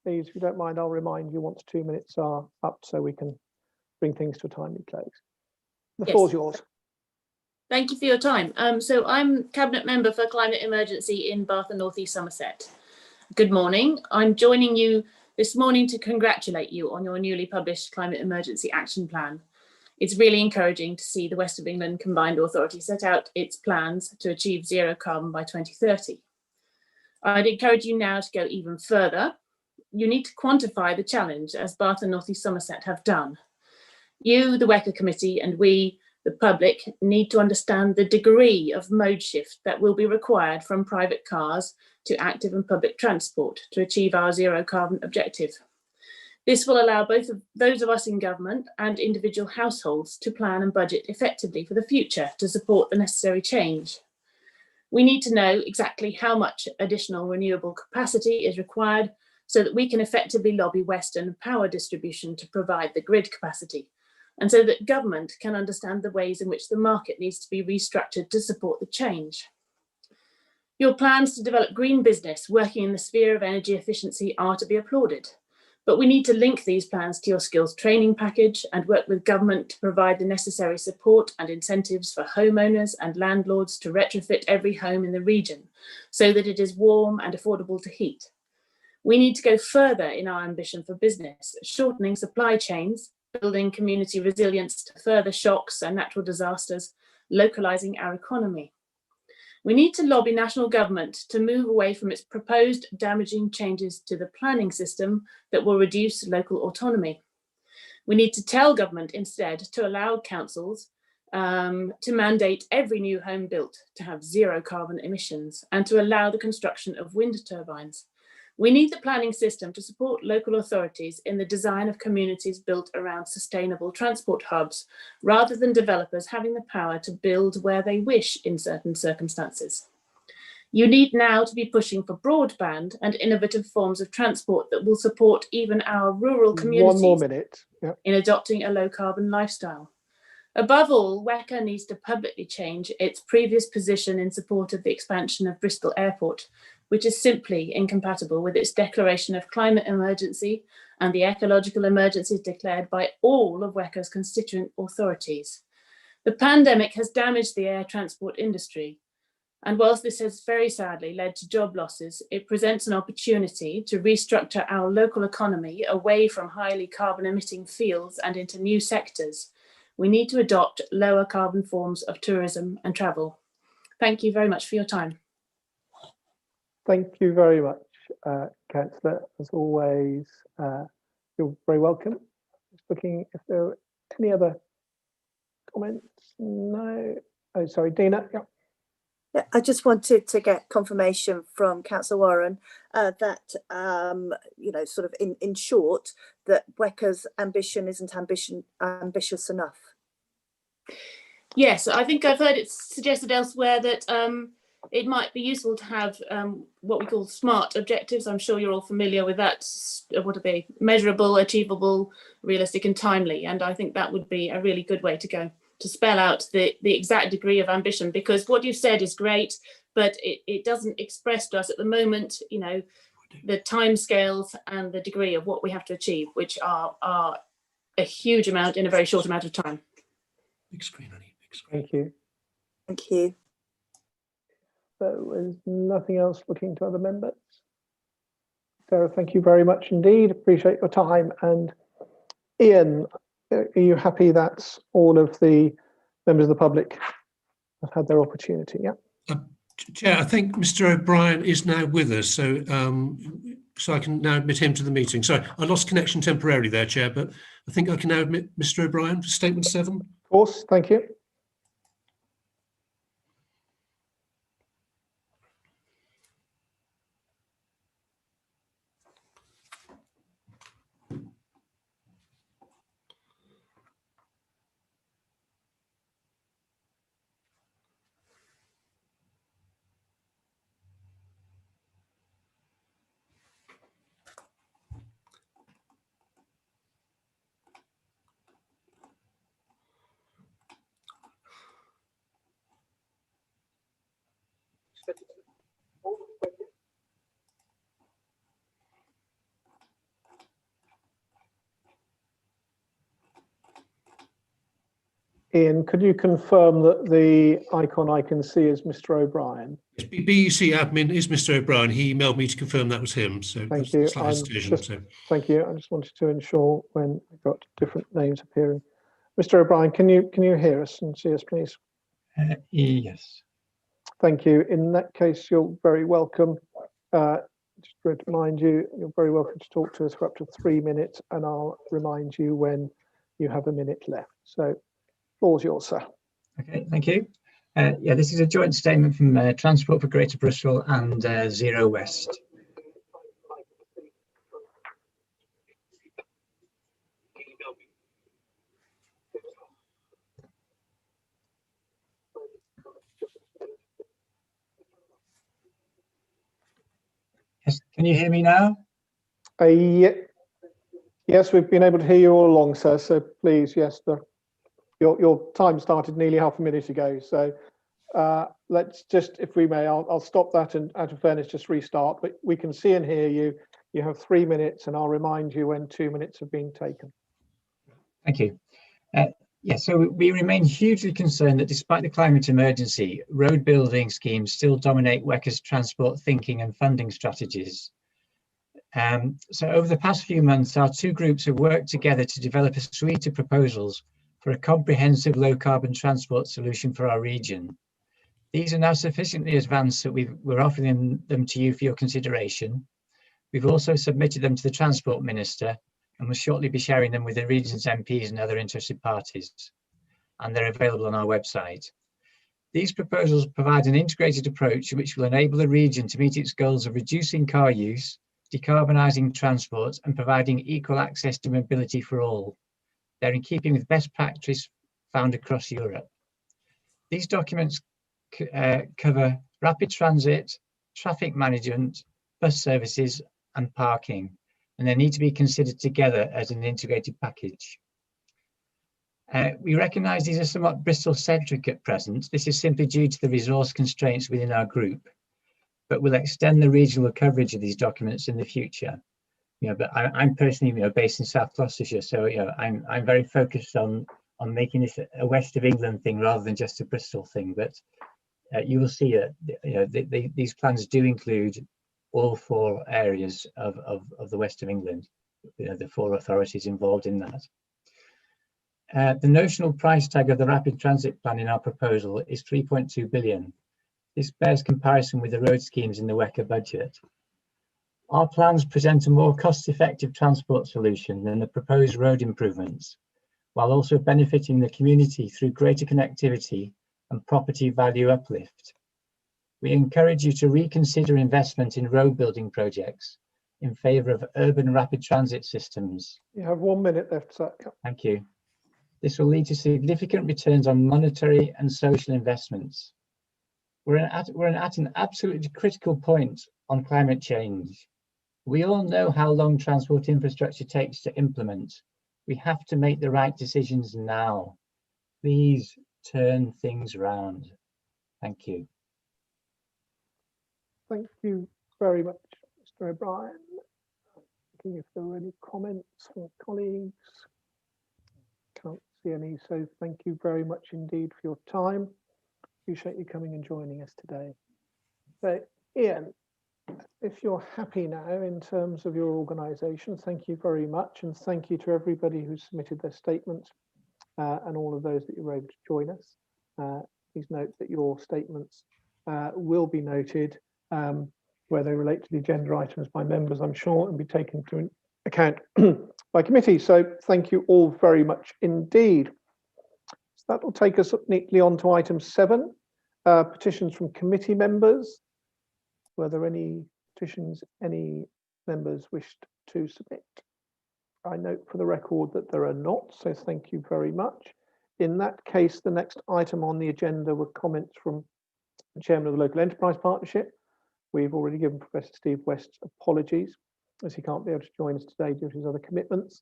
Please, if you don't mind, I'll remind you once 2 minutes are up so we can bring things to a timely close. The floor's yours. Thank you for your time. So I'm Cabinet Member for Climate Emergency in Bath and North East Somerset. Good morning. I'm joining you this morning to congratulate you on your newly published Climate Emergency Action Plan. It's really encouraging to see the West of England Combined Authority set out its plans to achieve zero carbon by 2030. I'd encourage you now to go even further. You need to quantify the challenge, as Bath and North East Somerset have done. You, the WECA committee, and we, the public, need to understand the degree of mode shift that will be required from private cars to active and public transport to achieve our zero carbon objective. This will allow both of those of us in government and individual households to plan and budget effectively for the future to support the necessary change. We need to know exactly how much additional renewable capacity is required so that we can effectively lobby Western Power Distribution to provide the grid capacity, and so that government can understand the ways in which the market needs to be restructured to support the change. Your plans to develop green business working in the sphere of energy efficiency are to be applauded, but we need to link these plans to your skills training package and work with government to provide the necessary support and incentives for homeowners and landlords to retrofit every home in the region so that it is warm and affordable to heat. We need to go further in our ambition for business, shortening supply chains, building community resilience to further shocks and natural disasters, localising our economy. We need to lobby national government to move away from its proposed damaging changes to the planning system that will reduce local autonomy. We need to tell government instead to allow councils to mandate every new home built to have zero carbon emissions and to allow the construction of wind turbines. We need the planning system to support local authorities in the design of communities built around sustainable transport hubs, rather than developers having the power to build where they wish in certain circumstances. You need now to be pushing for broadband and innovative forms of transport that will support even our rural communities. 1 more minute. Yep. In adopting a low carbon lifestyle. Above all, WECA needs to publicly change its previous position in support of the expansion of Bristol Airport, which is simply incompatible with its declaration of climate emergency and the ecological emergencies declared by all of WECA's constituent authorities. The pandemic has damaged the air transport industry, And whilst this has very sadly led to job losses, it presents an opportunity to restructure our local economy away from highly carbon emitting fields and into new sectors. We need to adopt lower carbon forms of tourism and travel. Thank you very much for your time. Thank you very much, Councillor. As always, you're very welcome. Just looking if there are any other comments. No. Oh, sorry, Dina. Yeah. Yeah, I just wanted to get confirmation from Councillor Warren that, you know, sort of in short, that WECA's ambition isn't ambitious enough. Yes, I think I've heard it suggested elsewhere that it might be useful to have what we call SMART objectives. I'm sure you're all familiar with that. What are they? Measurable, achievable, realistic and timely. And I think that would be a really good way to go, to spell out the exact degree of ambition, because what you've said is great, but it doesn't express to us at the moment, you know, the timescales and the degree of what we have to achieve, which are a huge amount in a very short amount of time. Big screen, honey. Big screen. Thank you. Thank you. So there's nothing else. Looking to other members. Sarah, thank you very much indeed. Appreciate your time. And Ian, are you happy that all of the members of the public have had their opportunity? Yeah. Chair, I think Mr. O'Brien is now with us, so so I can now admit him to the meeting. Sorry, I lost connection temporarily there, Chair, but I think I can now admit Mr. O'Brien for statement 7. Of course, thank you. Ian, could you confirm that the icon I can see is Mr. O'Brien? Yes, BEC admin is Mr. O'Brien. He emailed me to confirm that was him. So thank you. Slight hesitation, Thank you. I just wanted to ensure when we've got different names appearing. Mr. O'Brien, can you hear us and see us, please? Yes. Thank you. In that case, you're very welcome. Just to remind you, you're very welcome to talk to us for up to 3 minutes, and I'll remind you when you have a minute left. So, floor's yours, sir. Okay, thank you. Yeah, this is a joint statement from Transport for Greater Bristol and Zero West. Yes, can you hear me now? Yes, we've been able to hear you all along, sir. So please, yes, your time started nearly half a minute ago. So let's just, if we may, I'll stop that and out of fairness, just restart. But we can see and hear you. You have 3 minutes, and I'll remind you when 2 minutes have been taken. Thank you. Yeah, so we remain hugely concerned that despite the climate emergency, road building schemes still dominate WECA's transport thinking and funding strategies. So over the past few months, our two groups have worked together to develop a suite of proposals for a comprehensive low carbon transport solution for our region. These are now sufficiently advanced that we're offering them to you for your consideration. We've also submitted them to the Transport Minister and will shortly be sharing them with the region's MPs and other interested parties. And they're available on our website. These proposals provide an integrated approach which will enable the region to meet its goals of reducing car use, decarbonising transport and providing equal access to mobility for all. They're in keeping with best practice found across Europe. These documents cover rapid transit, traffic management, bus services and parking, and they need to be considered together as an integrated package. We recognise these are somewhat Bristol-centric at present. This is simply due to the resource constraints within our group, but we'll extend the regional coverage of these documents in the future. But I'm personally, based in South Gloucestershire, so I'm very focused on making this a West of England thing rather than just a Bristol thing. But you will see that these plans do include all 4 areas of the West of England, the 4 authorities involved in that. The notional price tag of the rapid transit plan in our proposal is 3.2 billion. This bears comparison with the road schemes in the WECA budget. Our plans present a more cost-effective transport solution than the proposed road improvements, while also benefiting the community through greater connectivity and property value uplift. We encourage you to reconsider investment in road building projects in favour of urban rapid transit systems. You have 1 minute left, sir. Thank you. This will lead to significant returns on monetary and social investments. We're at an absolutely critical point on climate change. We all know how long transport infrastructure takes to implement. We have to make the right decisions now. Please turn things around. Thank you. Thank you very much, Mr. O'Brien. Thinking if there are any comments from colleagues. Can't see any, so thank you very much indeed for your time. Appreciate you coming and joining us today. So, Ian, if you're happy now in terms of your organisation, thank you very much, and thank you to everybody who submitted their statements and all of those that you were able to join us. Please note that your statements will be noted where they relate to the agenda items by members, I'm sure, and be taken into account by committee. So thank you all very much indeed. So that will take us neatly on to item 7, petitions from committee members. Were there any petitions any members wished to submit? I note for the record that there are not, so thank you very much. In that case, the next item on the agenda were comments from the Chairman of the Local Enterprise Partnership. We've already given Professor Steve West apologies, as he can't be able to join us today due to his other commitments.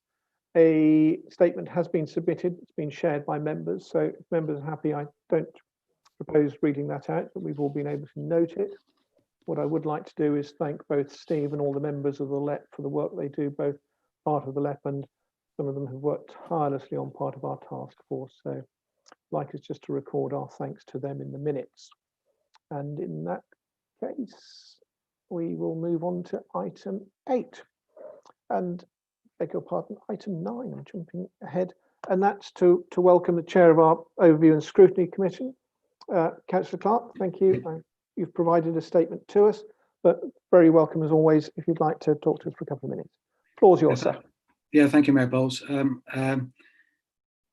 A statement has been submitted, it's been shared by members, so if members are happy, I don't propose reading that out, but we've all been able to note it. What I would like to do is thank both Steve and all the members of the LEP for the work they do, both part of the LEP and some of them have worked tirelessly on part of our task force. So I'd like us just to record our thanks to them in the minutes. And in that case, we will move on to item 8. And beg your pardon, item 9, I'm jumping ahead. And that's to welcome the chair of our Overview and Scrutiny Commission, Councillor Clark. Thank you. You've provided a statement to us, but very welcome as always if you'd like to talk to us for a couple of minutes. Floor's yours, sir. Yeah, thank you, Mayor Bowles.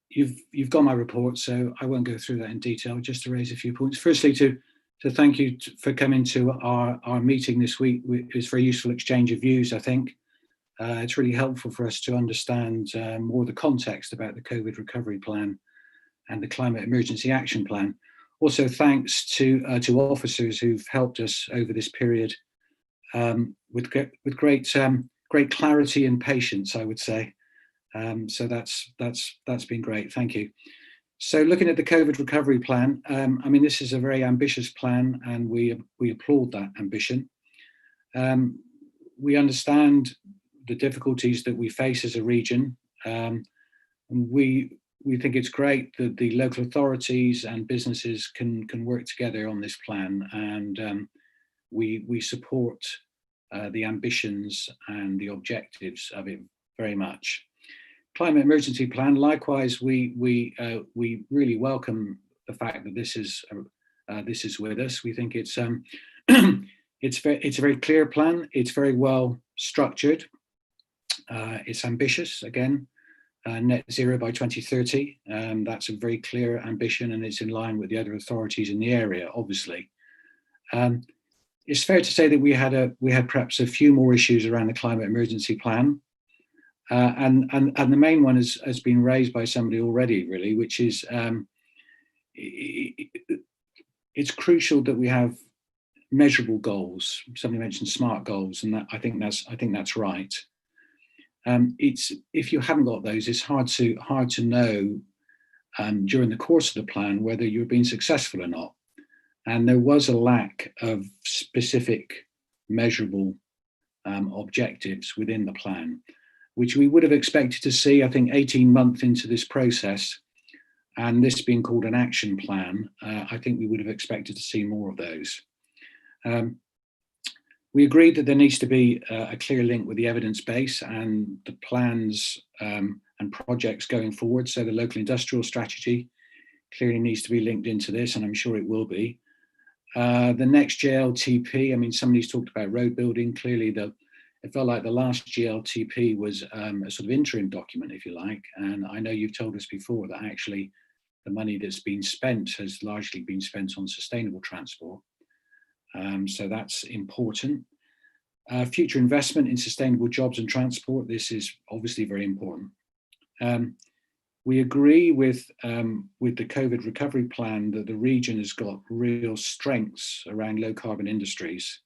You've got my report, so I won't go through that in detail, just to raise a few points. Firstly, to thank you for coming to our meeting this week. It was a very useful exchange of views, I think. It's really helpful for us to understand more of the context about the COVID recovery plan and the climate emergency action plan. Also, thanks to officers who've helped us over this period with great clarity and patience, I would say. So that's been great. Thank you. So, looking at the COVID recovery plan, I mean, this is a very ambitious plan, and we applaud that ambition. We understand the difficulties that we face as a region. We think it's great that the local authorities and businesses can work together on this plan, and we support the ambitions and the objectives of it very much. Climate emergency plan, likewise, we really welcome the fact that this is with us. We think it's a very clear plan. It's very well structured. It's ambitious again. Net zero by 2030. That's a very clear ambition, and it's in line with the other authorities in the area, obviously. It's fair to say that we had perhaps a few more issues around the climate emergency plan. And the main one has been raised by somebody already, really, which is it's crucial that we have measurable goals. Somebody mentioned SMART goals, and I think that's right. If you haven't got those, it's hard to know during the course of the plan whether you're being successful or not. And there was a lack of specific measurable objectives within the plan, which we would have expected to see. I think 18 months into this process, and this being called an action plan, I think we would have expected to see more of those. We agreed that there needs to be a clear link with the evidence base and the plans and projects going forward. So the local industrial strategy clearly needs to be linked into this, and I'm sure it will be. The next GLTP, I mean, somebody's talked about road building. Clearly, it felt like the last GLTP was a sort of interim document, if you like. And I know you've told us before that actually the money that's been spent has largely been spent on sustainable transport. So that's important. Future investment in sustainable jobs and transport. This is obviously very important. We agree with the COVID recovery plan that the region has got real strengths around low carbon industries.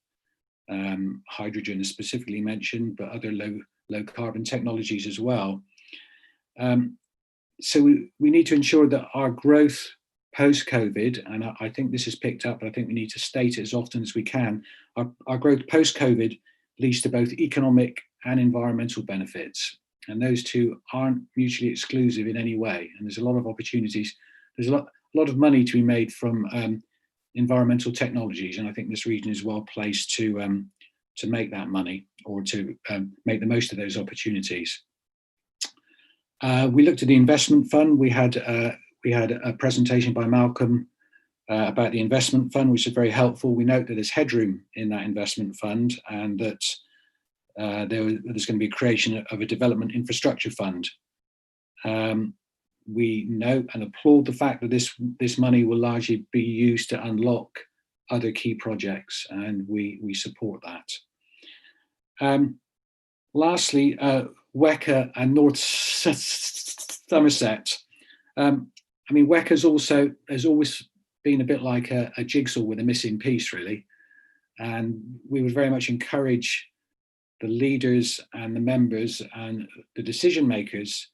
Hydrogen is specifically mentioned, but other low carbon technologies as well. So we need to ensure that our growth post-COVID, and I think this is picked up, but I think we need to state it as often as we can, our growth post-COVID leads to both economic and environmental benefits. And those two aren't mutually exclusive in any way. And there's a lot of opportunities. There's a lot of money to be made from environmental technologies. And I think this region is well placed to make that money, or to make the most of those opportunities. We looked at the investment fund. We had a presentation by Malcolm about the investment fund, which is very helpful. We note that there's headroom in that investment fund, and that there's going to be a creation of a development infrastructure fund. We note and applaud the fact that this money will largely be used to unlock other key projects, and we support that. Lastly, WECA and North Somerset. I mean, WECA has always been a bit like a jigsaw with a missing piece, really. And we would very much encourage the leaders and the members and the decision makers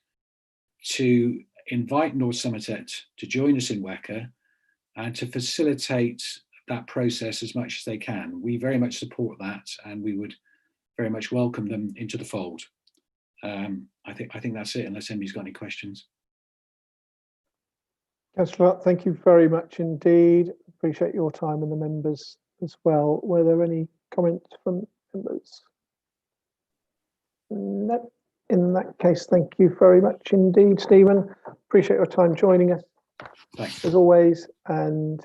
to invite North Somerset to join us in WECA and to facilitate that process as much as they can. We very much support that, and we would very much welcome them into the fold. I think that's it, unless anybody's got any questions. Councillor, thank you very much indeed. Appreciate your time and the members as well. Were there any comments from members? No. In that case, thank you very much indeed, Stephen. Appreciate your time joining us. Thanks. As always, and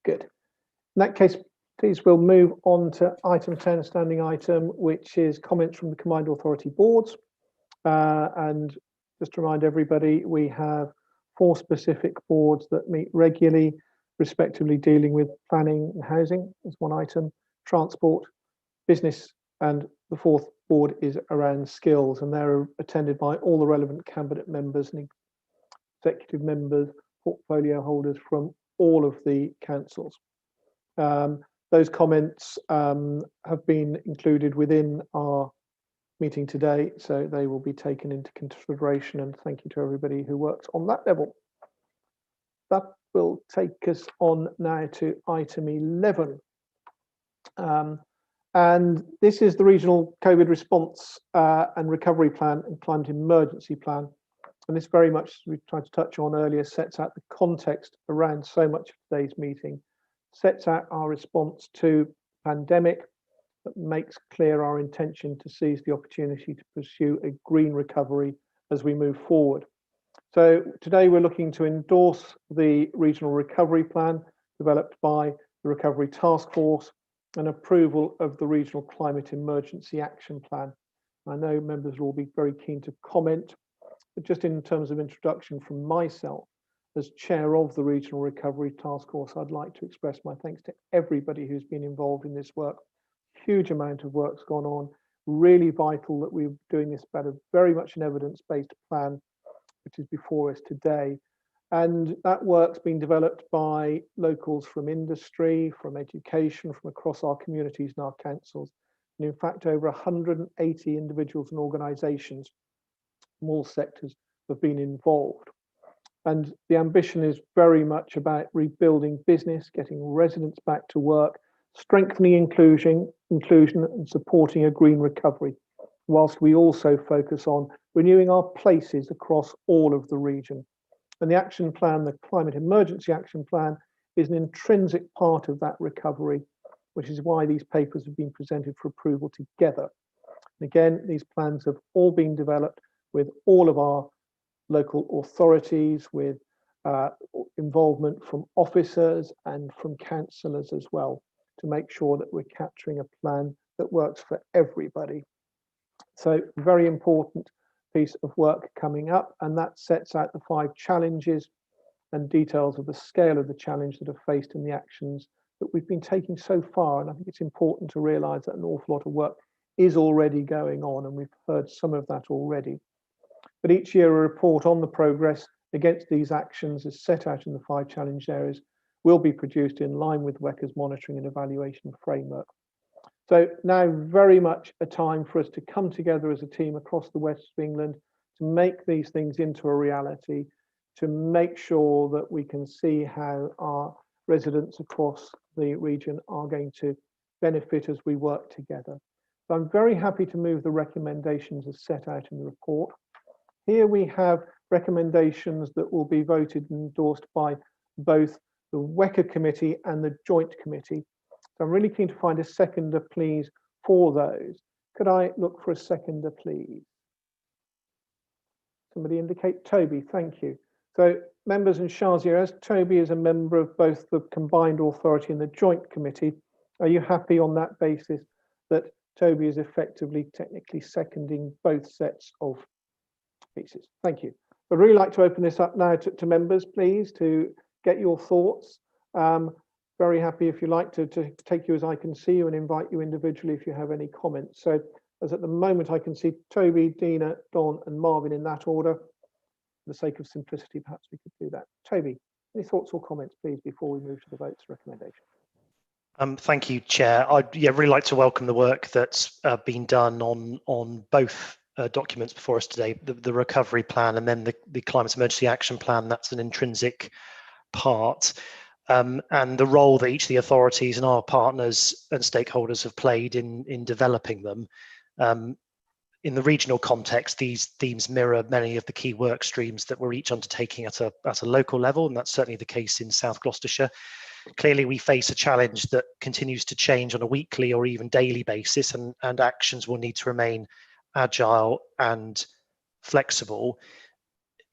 good. In that case, please we'll move on to item 10, a standing item, which is comments from the Combined Authority boards. And just to remind everybody, we have 4 specific boards that meet regularly, respectively dealing with planning and housing as one item, transport, business, and the 4th board is around skills, and they're attended by all the relevant cabinet members and executive members, portfolio holders from all of the councils. Those comments have been included within our meeting today, so they will be taken into consideration, and thank you to everybody who works on that level. That will take us on now to item 11. And this is the Regional COVID Response and Recovery Plan and Climate Emergency Plan. And this very much, as we tried to touch on earlier, sets out the context around so much of today's meeting, sets out our response to the pandemic, that makes clear our intention to seize the opportunity to pursue a green recovery as we move forward. So today we're looking to endorse the Regional Recovery Plan developed by the Recovery Task Force and approval of the Regional Climate Emergency Action Plan. I know members will all be very keen to comment, but just in terms of introduction from myself, as chair of the Regional Recovery Task Force, I'd like to express my thanks to everybody who's been involved in this work. Huge amount of work's gone on, really vital that we're doing this better, very much an evidence-based plan, which is before us today. And that work's been developed by locals from industry, from education, from across our communities and our councils. And in fact, over 180 individuals and organisations from all sectors have been involved. And the ambition is very much about rebuilding business, getting residents back to work, strengthening inclusion and supporting a green recovery, whilst we also focus on renewing our places across all of the region. And the action plan, the climate emergency action plan, is an intrinsic part of that recovery, which is why these papers have been presented for approval together. And again, these plans have all been developed with all of our local authorities, with involvement from officers and from councillors as well, to make sure that we're capturing a plan that works for everybody. So very important piece of work coming up, and that sets out the 5 challenges and details of the scale of the challenge that are faced in the actions that we've been taking so far. And I think it's important to realise that an awful lot of work is already going on, and we've heard some of that already. But each year a report on the progress against these actions as set out in the 5 challenge areas will be produced in line with WECA's monitoring and evaluation framework. So now very much a time for us to come together as a team across the west of England to make these things into a reality, to make sure that we can see how our residents across the region are going to benefit as we work together. So I'm very happy to move the recommendations as set out in the report. Here we have recommendations that will be voted and endorsed by both the WECA committee and the joint committee. So I'm really keen to find a seconder, please, for those. Could I look for a seconder, please? Somebody indicate. Toby, thank you. So members and Shazia, as Toby is a member of both the combined authority and the joint committee, are you happy on that basis that Toby is effectively technically seconding both sets of pieces? Thank you. I'd really like to open this up now to members, please, to get your thoughts. Very happy, if you like, to take you as I can see you and invite you individually if you have any comments. So as at the moment I can see Toby, Dina, Don and Marvin in that order. For the sake of simplicity, perhaps we could do that. Toby, any thoughts or comments, please, before we move to the votes recommendation? Thank you, Chair. I'd really like to welcome the work that's been done on both documents before us today, the recovery plan and then the climate emergency action plan. That's an intrinsic part. And the role that each of the authorities and our partners and stakeholders have played in developing them. In the regional context, these themes mirror many of the key work streams that we're each undertaking at a local level, and that's certainly the case in South Gloucestershire. Clearly, we face a challenge that continues to change on a weekly or even daily basis, and actions will need to remain agile and flexible.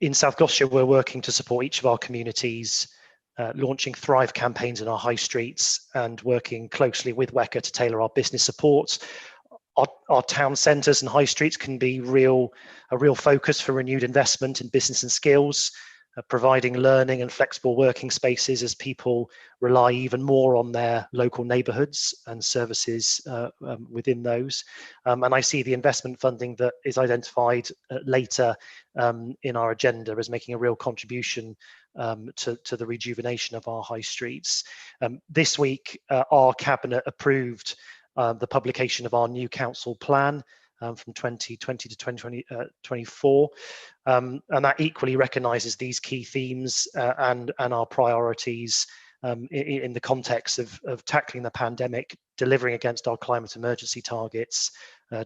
In South Gloucestershire, we're working to support each of our communities, launching Thrive campaigns in our high streets and working closely with WECA to tailor our business support. Our town centres and high streets can be a real focus for renewed investment in business and skills, providing learning and flexible working spaces as people rely even more on their local neighbourhoods and services within those. And I see the investment funding that is identified later in our agenda as making a real contribution to the rejuvenation of our high streets. This week, our Cabinet approved the publication of our new council plan from 2020 to 2024, and that equally recognises these key themes and our priorities in the context of tackling the pandemic, delivering against our climate emergency targets,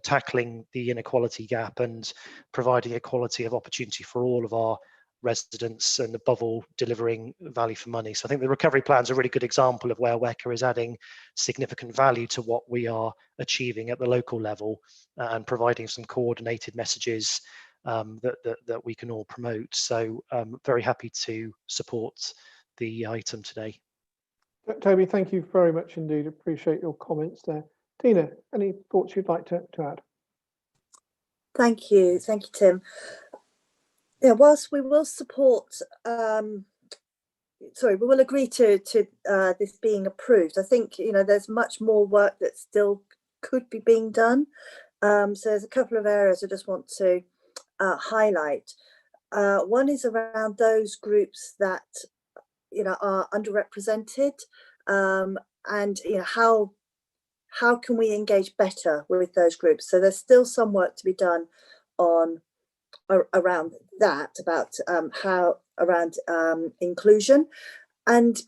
tackling the inequality gap and providing equality of opportunity for all of our residents, and above all delivering value for money. So I think the recovery plan is a really good example of where WECA is adding significant value to what we are achieving at the local level and providing some coordinated messages that we can all promote. So very happy to support the item today. Toby, thank you very much indeed. Appreciate your comments there. Tina, any thoughts you'd like to add? Thank you, Tim. Yeah, whilst we will support, we will agree to this being approved. I think, there's much more work that still could be being done. So there's a couple of areas I just want to highlight. One is around those groups that, are underrepresented, and how can we engage better with those groups? So there's still some work to be done around that, about inclusion, and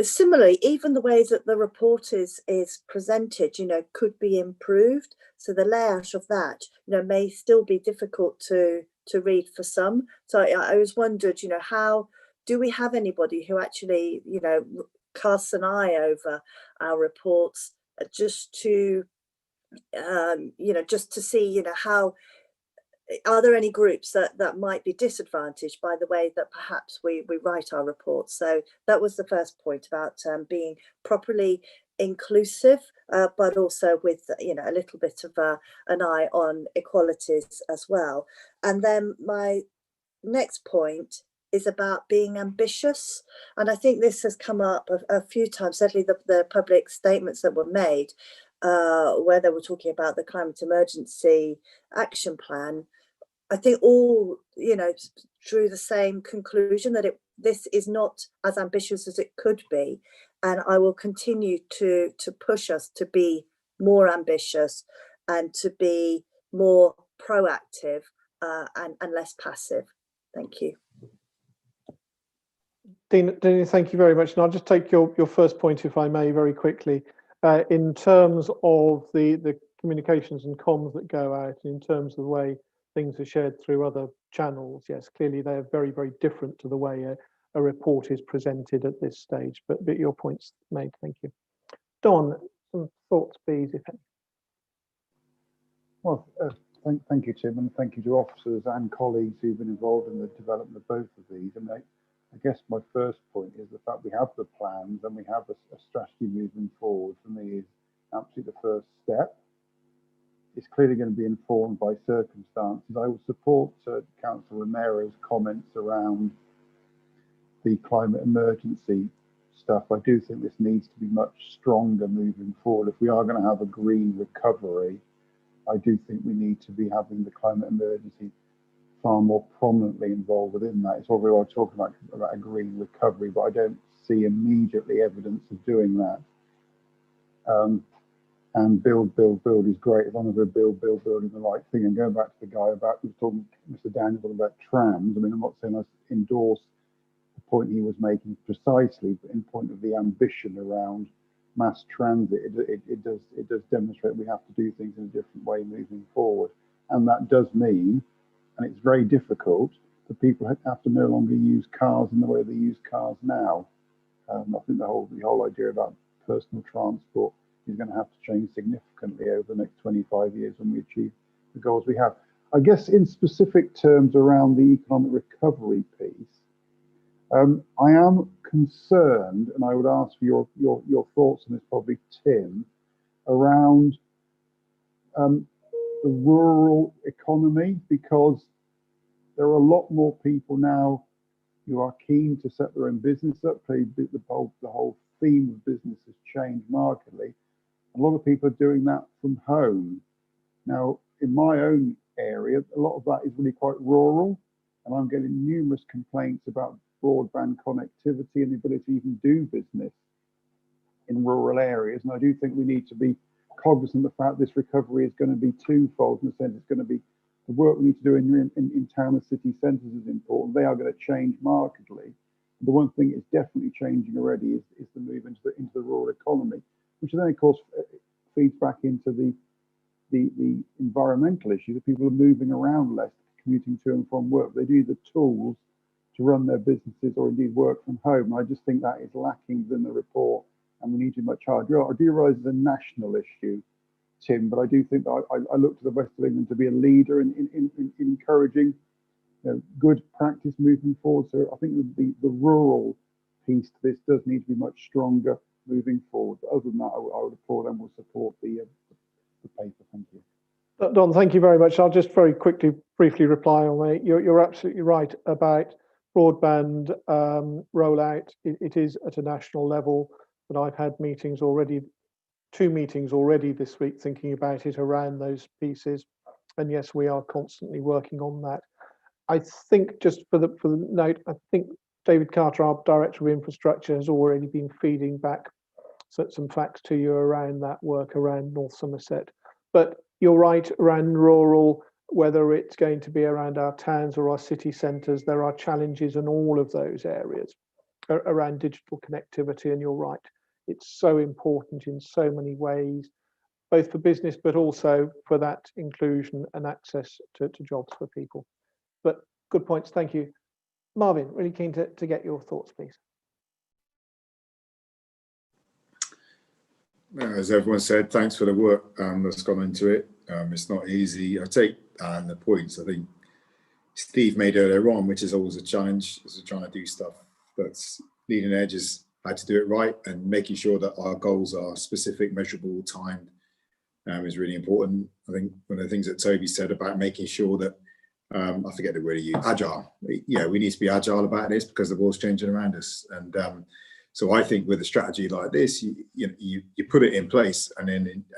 similarly, even the way that the report is presented, could be improved. So the layout of that, may still be difficult to to read for some. So I was wondered, how do we have anybody who actually, casts an eye over our reports, just to, just to see, how, are there any groups that might be disadvantaged by the way that perhaps we write our reports? So that was the first point about being properly inclusive, but also with a little bit of an eye on equalities as well. And then my next point is about being ambitious, and I think this has come up a few times, certainly the public statements that were made, where they were talking about the climate emergency action plan. I think all drew the same conclusion, that this is not as ambitious as it could be, and I will continue to push us to be more ambitious and to be more proactive and less passive. Thank you. Dean, thank you very much. And I'll just take your first point, if I may, very quickly. In terms of the communications and comms that go out, in terms of the way things are shared through other channels, yes, clearly they're very, very different to the way a report is presented at this stage. But your point's made. Thank you. Don, some thoughts, please, if any. Well, thank you, Tim, and thank you to officers and colleagues who've been involved in the development of both of these. And I guess my first point is the fact we have the plans and we have a strategy moving forward, for me, is absolutely the first step. It's clearly going to be informed by circumstances. I will support Councillor Romero's comments around the climate emergency stuff. I do think this needs to be much stronger moving forward. If we are going to have a green recovery, I do think we need to be having the climate emergency far more prominently involved within that. It's all very well talking about a green recovery, but I don't see immediately evidence of doing that. And build is great, as long as we're building the right thing. And going back to the guy about, Mr. Daniel, about trams, I mean, I'm not saying I endorse the point he was making precisely, but in point of the ambition around mass transit, it does demonstrate we have to do things in a different way moving forward. And that does mean, and it's very difficult, that people have to no longer use cars in the way they use cars now. I think the whole idea about personal transport is going to have to change significantly over the next 25 years when we achieve the goals we have. I guess in specific terms around the economic recovery piece, I am concerned, and I would ask for your thoughts on this, probably Tim, around the rural economy, because there are a lot more people now who are keen to set their own business up. The whole theme of business has changed markedly. A lot of people are doing that from home. Now, in my own area, a lot of that is really quite rural, and I'm getting numerous complaints about broadband connectivity and the ability to even do business in rural areas. And I do think we need to be cognizant of the fact this recovery is going to be twofold, in the sense it's going to be the work we need to do in town and city centres is important. They are going to change markedly. The one thing that's definitely changing already is the move into the rural economy, which then, of course, feeds back into the environmental issue that people are moving around less, commuting to and from work. They do the tools to run their businesses or indeed work from home. I just think that is lacking within the report, and we need to be much harder. I do realise it's a national issue, Tim, but I do think that I look to the West of England to be a leader in encouraging good practice moving forward. So I think the rural piece to this does need to be much stronger moving forward. But other than that, I would applaud and will support the paper. Thank you. Don, thank you very much. I'll just very briefly reply on that. You're absolutely right about broadband rollout. It is at a national level, but I've had meetings already, 2 meetings already this week thinking about it around those pieces. And yes, we are constantly working on that. I think, just for the note, I think David Carter, our Director of Infrastructure, has already been feeding back some facts to you around that work around North Somerset. But you're right, around rural, whether it's going to be around our towns or our city centres, there are challenges in all of those areas around digital connectivity. And you're right, it's so important in so many ways, both for business, but also for that inclusion and access to jobs for people. but good points. Thank you. Marvin, really keen to get your thoughts, please. As everyone said, thanks for the work that's gone into it. It's not easy. I take the points I think Steve made earlier on, which is always a challenge, is trying to do stuff that's leading edge, is how to do it right, and making sure that our goals are specific, measurable, timed is really important. I think one of the things that Toby said about making sure that, I forget the word he used, agile. Yeah, we need to be agile about this because the world's changing around us. And so I think with a strategy like this, you put it in place, and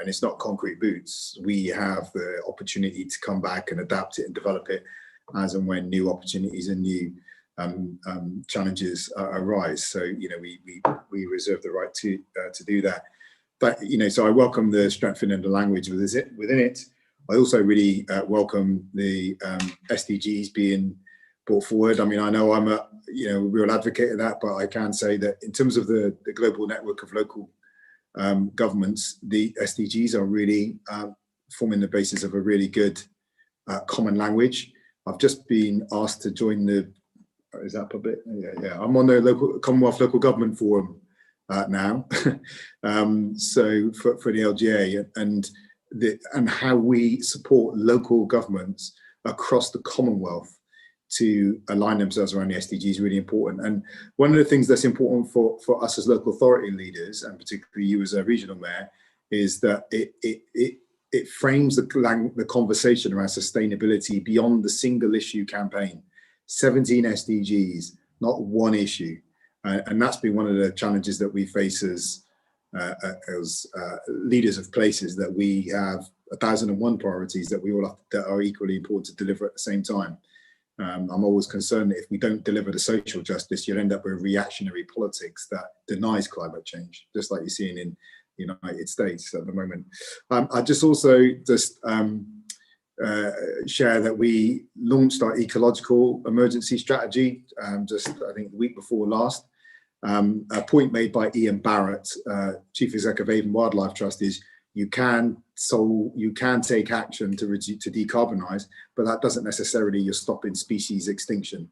it's not concrete boots. We have the opportunity to come back and adapt it and develop it as and when new opportunities and new challenges arise. So we reserve the right to do that. But so I welcome the strengthening of the language within it. I also really welcome the SDGs being brought forward. I mean, I know I'm a real advocate of that, but I can say that in terms of the global network of local governments, the SDGs are really forming the basis of a really good common language. I've just been asked to join the, is that public? Yeah. I'm on the local Commonwealth Local Government Forum now. So for the LGA and how we support local governments across the Commonwealth to align themselves around the SDGs is really important. And one of the things that's important for us as local authority leaders, and particularly you as a regional mayor, is that it frames the conversation around sustainability beyond the single issue campaign. 17 SDGs, not one issue. And that's been one of the challenges that we face as leaders of places, that we have 1,001 priorities that we all have, that are equally important to deliver at the same time. I'm always concerned that if we don't deliver the social justice, you'll end up with reactionary politics that denies climate change, just like you're seeing in the United States at the moment. I just also share that we launched our ecological emergency strategy just I think the week before last. A point made by Ian Barrett, Chief Executive of Avon Wildlife Trust, is you can take action to decarbonise, but that doesn't necessarily you're stopping species extinction.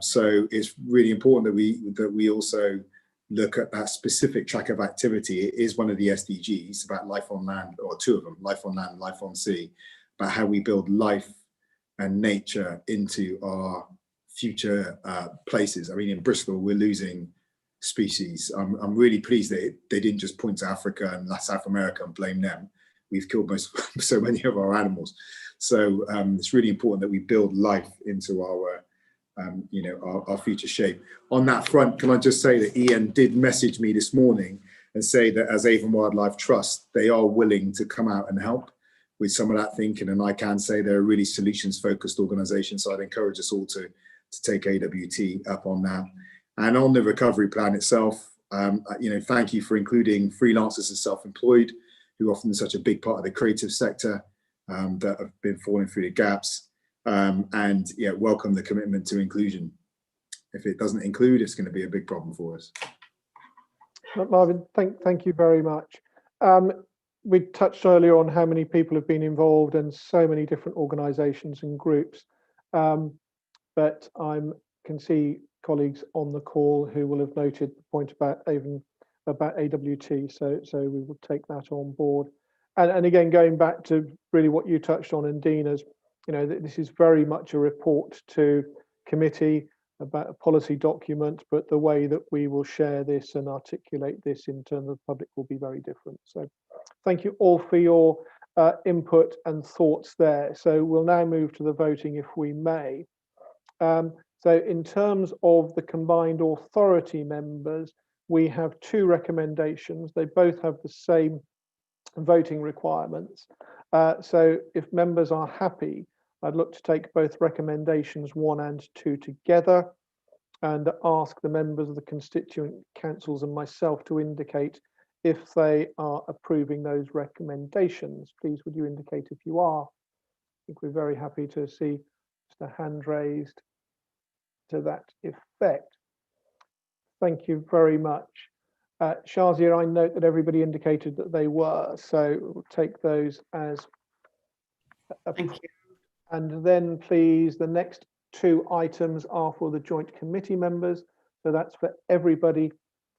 So it's really important that we also look at that specific track of activity. It is one of the SDGs about life on land, or two of them, life on land, life on sea, about how we build life and nature into our future places. I mean, in Bristol, we're losing species. I'm really pleased that they didn't just point to Africa and South America and blame them. We've killed so many of our animals. So it's really important that we build life into our future shape. On that front, can I just say that Ian did message me this morning and say that as Avon Wildlife Trust, they are willing to come out and help with some of that thinking. And I can say they're a really solutions-focused organisation. So I'd encourage us all to take AWT up on that. And on the recovery plan itself, thank you for including freelancers and self-employed, who are often such a big part of the creative sector that have been falling through the gaps. And welcome the commitment to inclusion. If it doesn't include, it's going to be a big problem for us. Marvin, thank you very much. We touched earlier on how many people have been involved and so many different organisations and groups. But I can see colleagues on the call who will have noted the point about AWT. So we will take that on board. And again, going back to really what you touched on, and Dina's, this is very much a report to committee about a policy document, but the way that we will share this and articulate this in terms of the public will be very different. So thank you all for your input and thoughts there. So we'll now move to the voting, if we may. So in terms of the combined authority members, we have two recommendations. They both have the same voting requirements. So if members are happy, I'd look to take both recommendations 1 and 2 together and ask the members of the constituent councils and myself to indicate if they are approving those recommendations. Please, would you indicate if you are? I think we're very happy to see just a hand raised to that effect. Thank you very much. Shazia, I note that everybody indicated that they were, so we'll take those as approved. And then please, the next 2 items are for the joint committee members. So that's for everybody,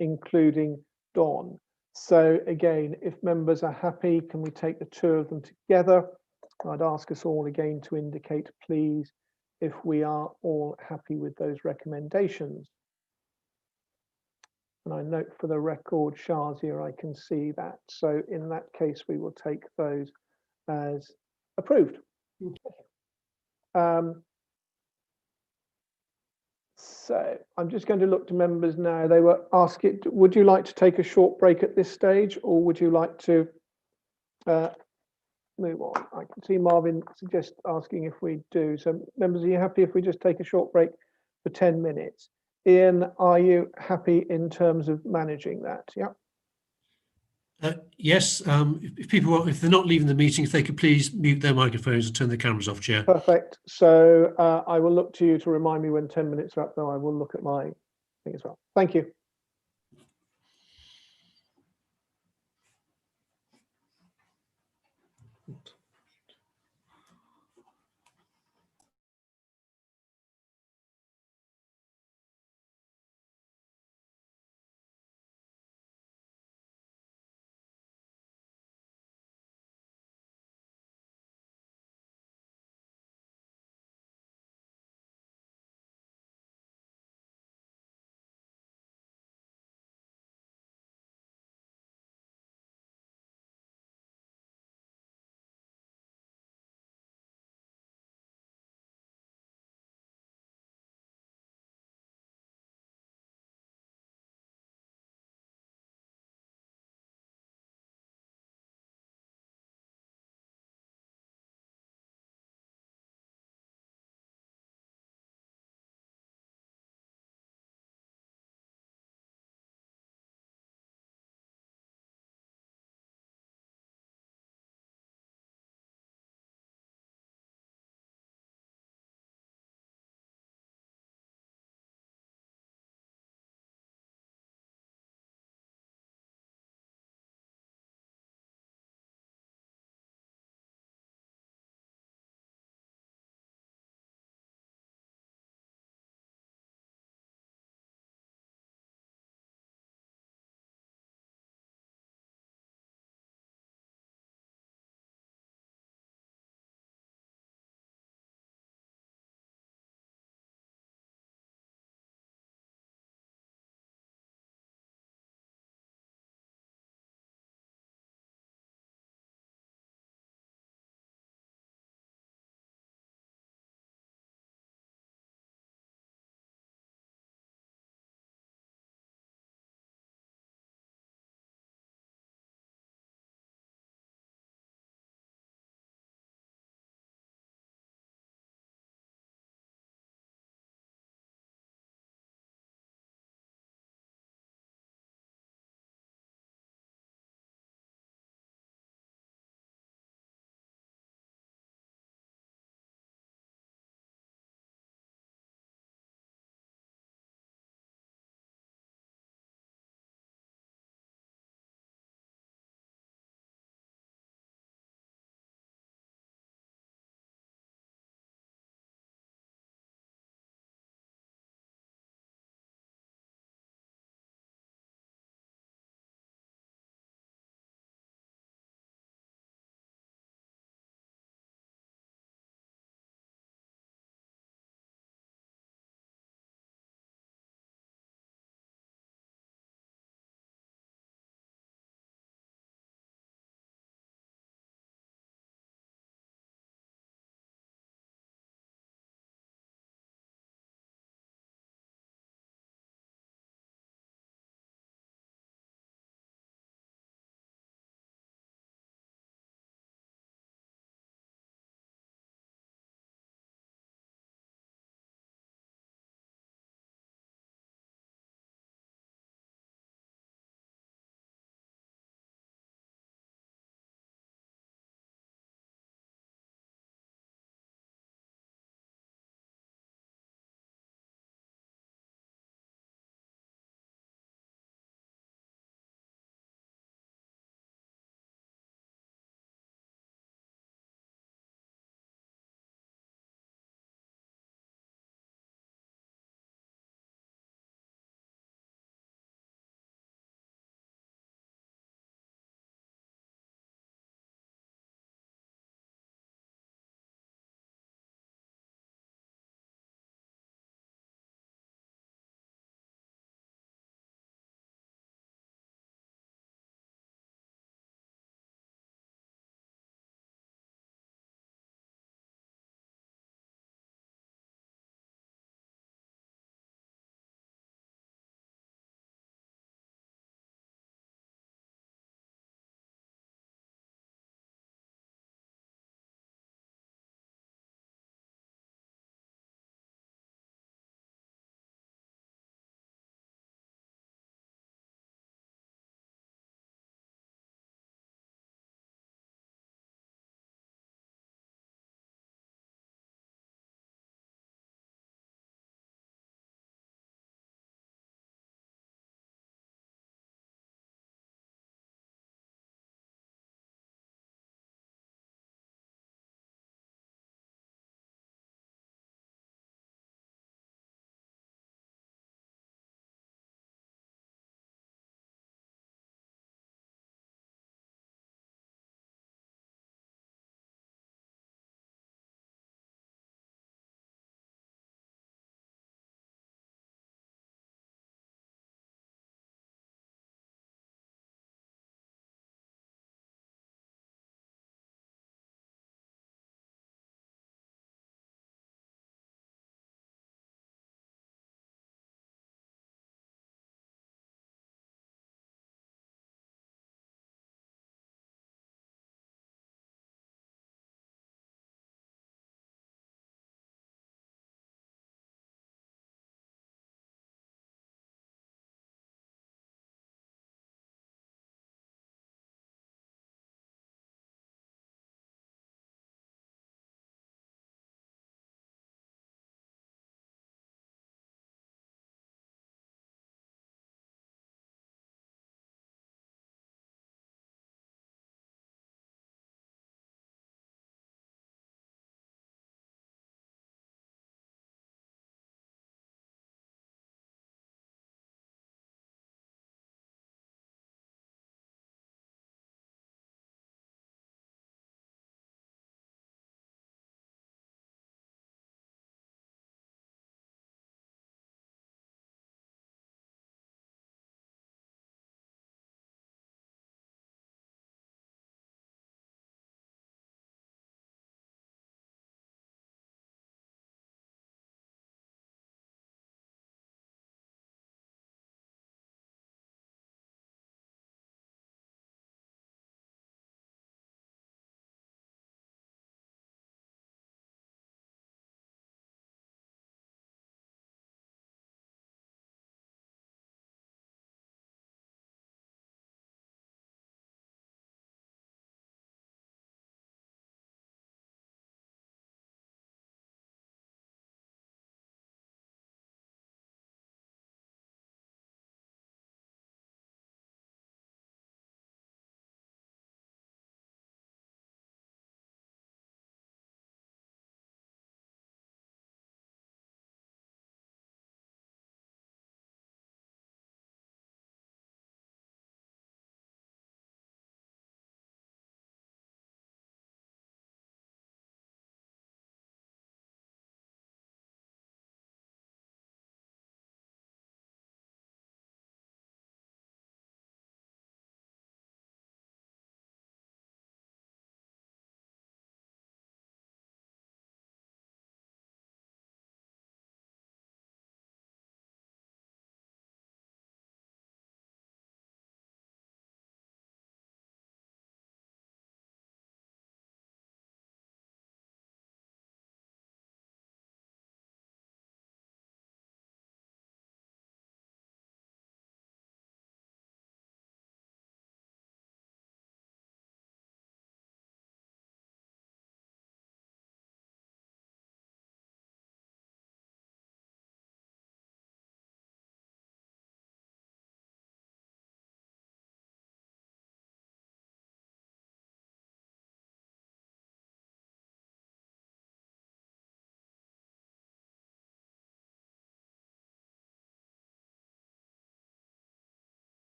including Don. So again, if members are happy, can we take the 2 of them together? I'd ask us all again to indicate, please, if we are all happy with those recommendations. And I note for the record, Shazia, I can see that. So in that case, we will take those as approved. So I'm just going to look to members now. They were asking, would you like to take a short break at this stage, or would you like to move on? I can see Marvin suggest asking if we do. So members, are you happy if we just take a short break for 10 minutes? Ian, are you happy in terms of managing that? Yeah. Yes, if people want, if they're not leaving the meeting, if they could please mute their microphones and turn their cameras off, Chair. Perfect. So I will look to you to remind me when 10 minutes are up, though I will look at my thing as well. Thank you.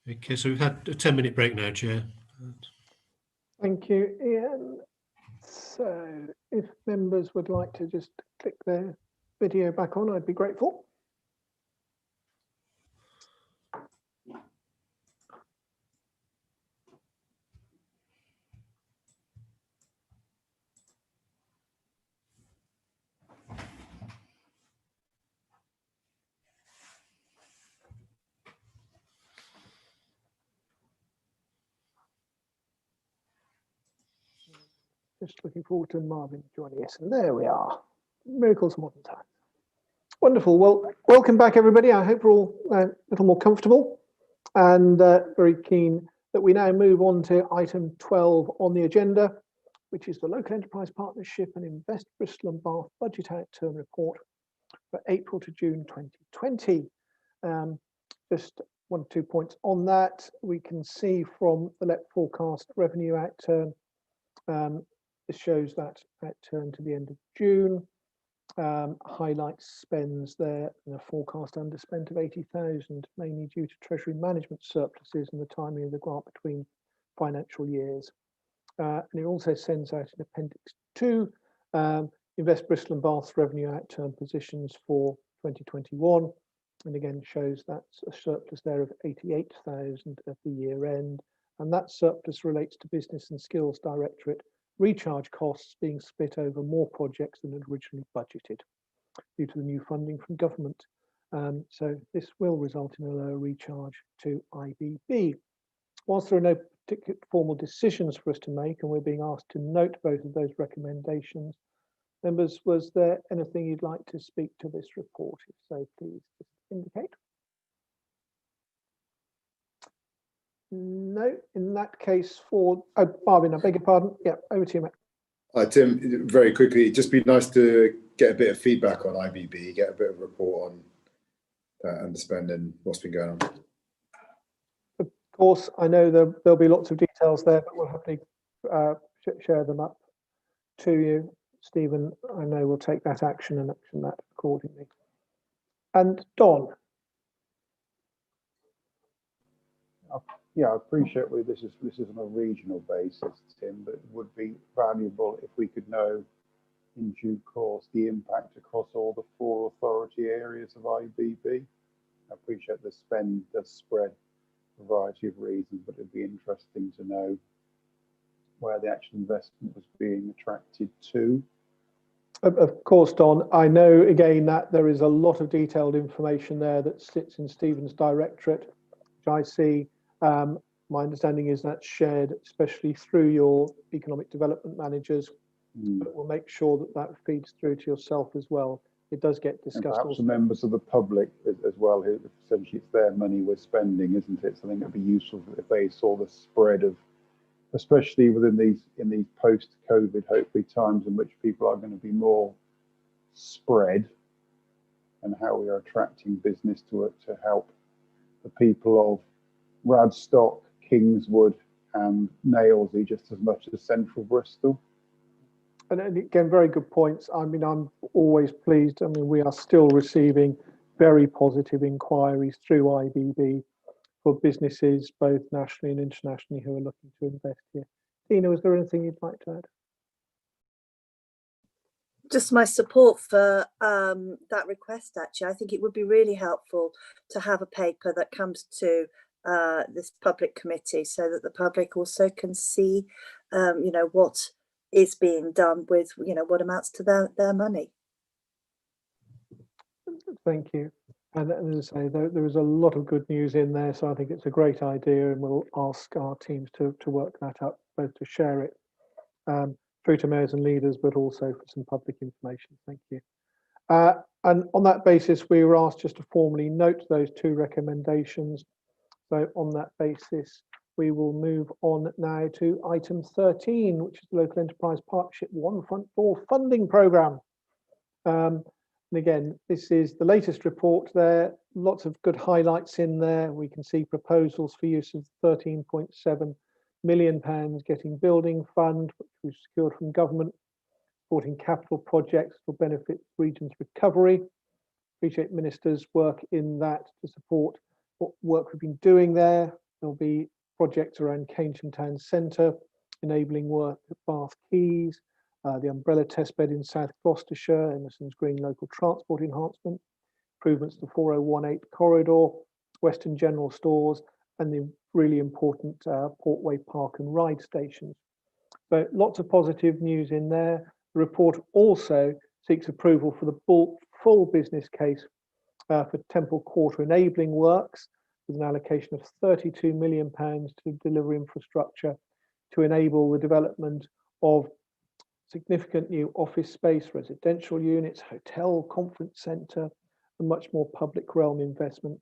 Okay, so we've had a 10-minute break now, Chair. Thank you, Ian. So if members would like to just click their video back on, I'd be grateful. Just looking forward to Marvin joining us. And there we are. Miracles of modern times. Wonderful. Well, welcome back, everybody. I hope we're all a little more comfortable and very keen that we now move on to item 12 on the agenda, which is the Local Enterprise Partnership and Invest Bristol and Bath Budget Outturn Report for April to June 2020. Just 1 or 2 points on that. We can see from the LEP forecast revenue outturn, this shows that outturn to the end of June. Highlights spends there and a forecast underspent of 80,000, mainly due to Treasury management surpluses and the timing of the grant between financial years. And it also sends out in Appendix 2, Invest Bristol and Bath's revenue outturn positions for 2021. And again, shows that's a surplus there of 88,000 at the year end. And that surplus relates to Business and Skills Directorate recharge costs being split over more projects than had originally budgeted due to the new funding from government. So this will result in a lower recharge to IBB. Whilst there are no particular formal decisions for us to make, and we're being asked to note both of those recommendations, members, was there anything you'd like to speak to this report? If so, please just indicate. No, in that case for, oh, Marvin, I beg your pardon. Yeah, over to you, mate. Tim, very quickly, it'd just be nice to get a bit of feedback on IBB, get a bit of a report on that underspending, what's been going on. Of course, I know there'll be lots of details there, but we'll happily share them up to you. Stephen, I know we'll take that action and action that accordingly. And Don. Yeah, I appreciate this is on a regional basis, Tim, but it would be valuable if we could know in due course the impact across all the 4 authority areas of IBB. I appreciate the spend does spread for a variety of reasons, but it'd be interesting to know where the actual investment was being attracted to. Of course, Don, I know again that there is a lot of detailed information there that sits in Stephen's directorate, which I see. My understanding is that's shared, especially through your economic development managers, but we'll make sure that that feeds through to yourself as well. It does get discussed. And perhaps the members of the public as well, who essentially it's their money we're spending, isn't it? So I think it'd be useful if they saw the spread of, especially within these post-COVID, hopefully times in which people are going to be more spread, and how we are attracting business to it to help the people of Radstock, Kingswood and Nailsea just as much as Central Bristol. And again, very good points. I mean, I'm always pleased. I mean, we are still receiving very positive inquiries through IBB for businesses, both nationally and internationally, who are looking to invest here. Tina, is there anything you'd like to add? Just my support for that request, actually. I think it would be really helpful to have a paper that comes to this public committee so that the public also can see, you know, what is being done with, you know, what amounts to their money. Thank you. And as I say, there is a lot of good news in there, so I think it's a great idea, and we'll ask our teams to work that up, both to share it through to mayors and leaders, but also for some public information. Thank you. And on that basis, we were asked just to formally note those 2 recommendations. So on that basis, we will move on now to item 13, which is the Local Enterprise Partnership One Front Door Funding Programme. And again, this is the latest report there. Lots of good highlights in there. We can see proposals for use of £13.7 million getting building fund, which we've secured from government, supporting capital projects for benefit regions recovery. Appreciate Minister's work in that to support what work we've been doing there. There'll be projects around Cambridge Town Centre, enabling work at Bath Quays, the umbrella test bed in South Gloucestershire, Emerson's Green local transport enhancement, improvements to 4018 corridor, Western General Stores, and the really important Portway Park and Ride stations. So lots of positive news in there. The report also seeks approval for the full business case for Temple Quarter enabling works, with an allocation of £32 million to deliver infrastructure to enable the development of significant new office space, residential units, hotel, conference centre, and much more public realm investment.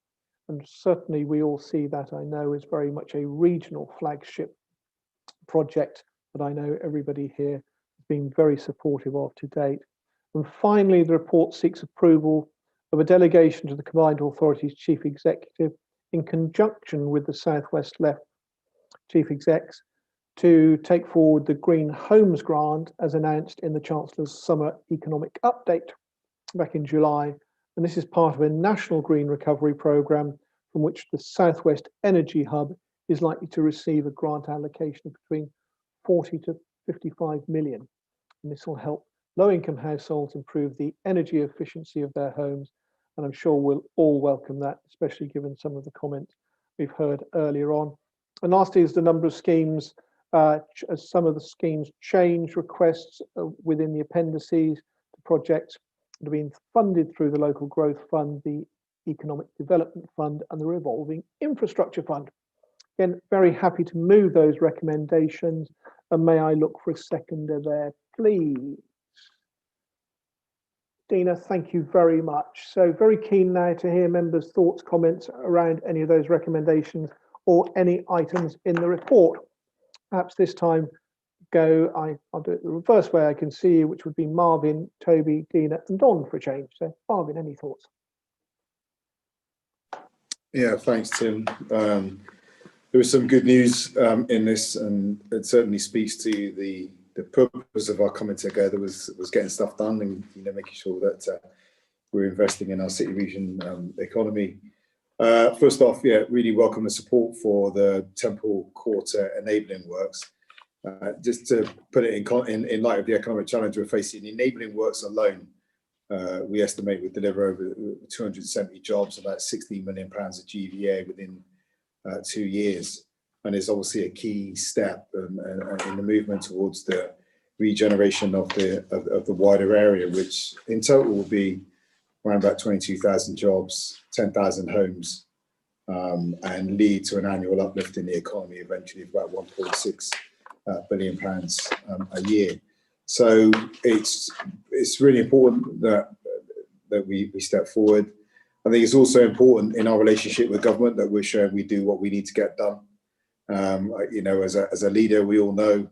And certainly we all see that, I know, is very much a regional flagship project that I know everybody here has been very supportive of to date. And finally, the report seeks approval of a delegation to the Combined Authorities Chief Executive in conjunction with the South West Left Chief Execs to take forward the Green Homes Grant as announced in the Chancellor's Summer Economic Update back in July. And this is part of a national green recovery programme from which the South West Energy Hub is likely to receive a grant allocation of between 40 to 55 million. And this will help low-income households improve the energy efficiency of their homes. And I'm sure we'll all welcome that, especially given some of the comments we've heard earlier on. And lastly is the number of schemes, as some of the schemes change requests within the appendices to projects that are being funded through the Local Growth Fund, the Economic Development Fund, and the Revolving Infrastructure Fund. Again, very happy to move those recommendations. And may I look for a seconder there, please? Dina, thank you very much. So very keen now to hear members' thoughts, comments around any of those recommendations or any items in the report. Perhaps this time I'll do it the reverse way I can see you, which would be Marvin, Toby, Dina and Don for a change. So Marvin, any thoughts? Yeah, thanks, Tim. There was some good news in this, and it certainly speaks to the purpose of our coming together was getting stuff done and making sure that we're investing in our city region economy. First off, yeah, really welcome the support for the Temple Quarter enabling works. Just to put it in light of the economic challenge we're facing, the enabling works alone, we estimate would deliver over 270 jobs, about £16 million of GVA within 2 years. And is obviously a key step in the movement towards the regeneration of the wider area, which in total will be around about 22,000 jobs, 10,000 homes, and lead to an annual uplift in the economy eventually of about £1.6 billion a year. So it's really important that we step forward. I think it's also important in our relationship with government that we're showing we do what we need to get done. As a leader, we all know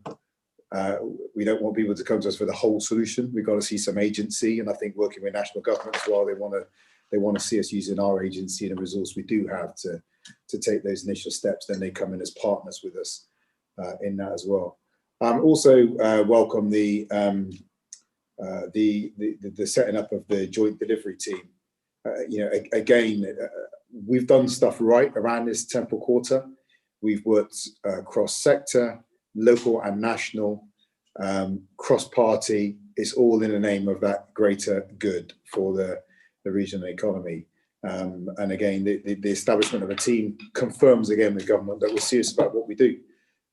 we don't want people to come to us for the whole solution. We've got to see some agency, and I think working with national government as well, they want to see us using our agency and the resource we do have to take those initial steps. Then they come in as partners with us in that as well. Also welcome the setting up of the joint delivery team. We've done stuff right around this Temple Quarter. We've worked cross-sector, local and national, cross-party. It's all in the name of that greater good for the regional economy. And again, the establishment of a team confirms again with government that we're serious about what we do,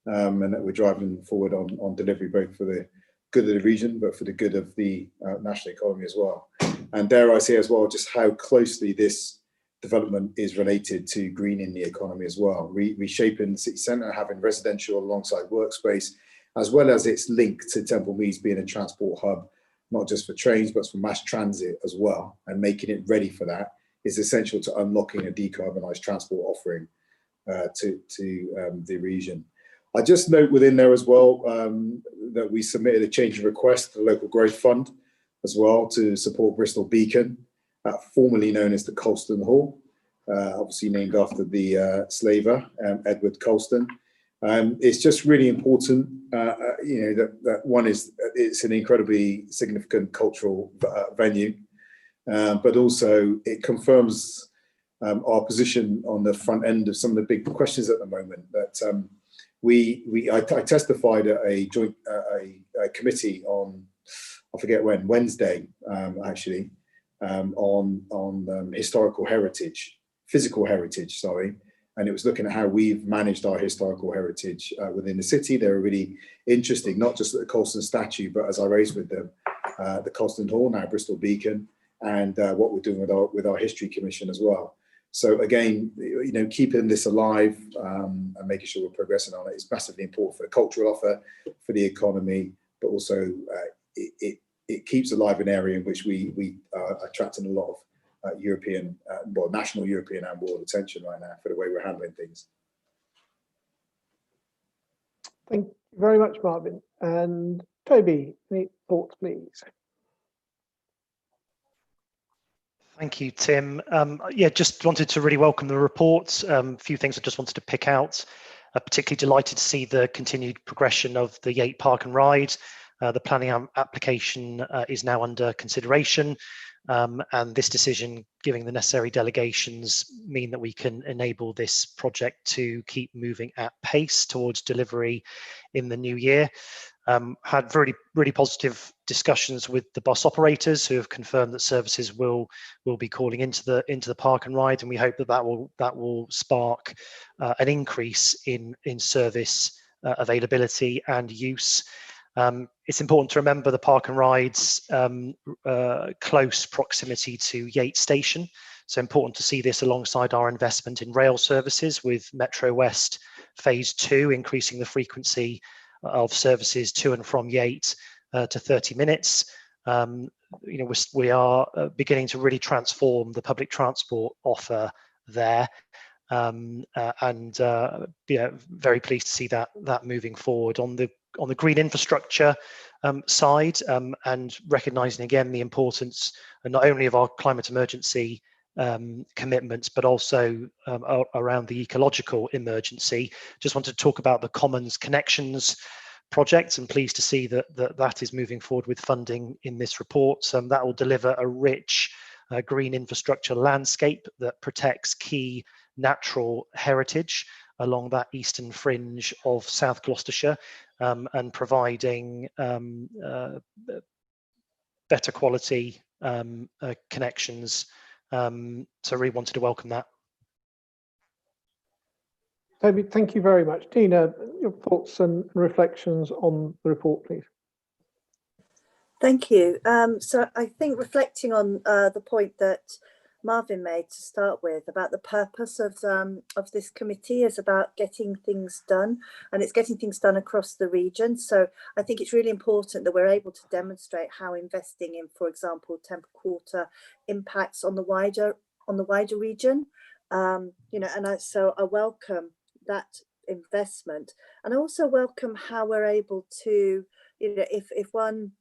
and that we're driving forward on delivery, both for the good of the region, but for the good of the national economy as well. And dare I say as well, just how closely this development is related to greening the economy as well. Reshaping the city centre, having residential alongside workspace, as well as its link to Temple Meads being a transport hub, not just for trains, but for mass transit as well, and making it ready for that is essential to unlocking a decarbonised transport offering to the region. I just note within there as well that we submitted a change of request to the Local Growth Fund as well to support Bristol Beacon, formerly known as the Colston Hall, obviously named after the slaver, Edward Colston. It's just really important, that one is it's an incredibly significant cultural venue, but also it confirms our position on the front end of some of the big questions at the moment. That I testified at a joint a committee on, I forget when, Wednesday actually, on historical heritage, physical heritage, sorry. And it was looking at how we've managed our historical heritage within the city. They were really interesting, not just at the Colston statue, but as I raised with them, the Colston Hall, now Bristol Beacon, and what we're doing with our history commission as well. So again, you know, keeping this alive and making sure we're progressing on it is massively important for the cultural offer, for the economy, but also it keeps alive an area in which we are attracting a lot of European, well, national, European and world attention right now for the way we're handling things. Thank you very much, Marvin. And Toby, any thoughts, please? Thank you, Tim. Yeah, just wanted to really welcome the report. A few things I just wanted to pick out. Particularly delighted to see the continued progression of the Yate Park and Ride. The planning application is now under consideration. And this decision, giving the necessary delegations, mean that we can enable this project to keep moving at pace towards delivery in the new year. Had really positive discussions with the bus operators who have confirmed that services will be calling into the park and ride, and we hope that will spark an increase in service availability and use. It's important to remember the park and ride's close proximity to Yate Station. So important to see this alongside our investment in rail services with Metro West Phase 2, increasing the frequency of services to and from Yate to 30 minutes. You know, we are beginning to really transform the public transport offer there. Yeah, very pleased to see that moving forward on the green infrastructure side, and recognising again the importance not only of our climate emergency commitments, but also around the ecological emergency. Just wanted to talk about the Commons Connections project, and pleased to see that is moving forward with funding in this report. That will deliver a rich green infrastructure landscape that protects key natural heritage along that eastern fringe of South Gloucestershire, and providing better quality connections. So really wanted to welcome that. Toby, thank you very much. Tina, your thoughts and reflections on the report, please. Thank you. So I think reflecting on the point that Marvin made to start with about the purpose of this committee is about getting things done, and it's getting things done across the region. So I think it's really important that we're able to demonstrate how investing in, for example, Temple Quarter impacts on the wider region. You know, and so I welcome that investment, and I also welcome how we're able to, you know, if one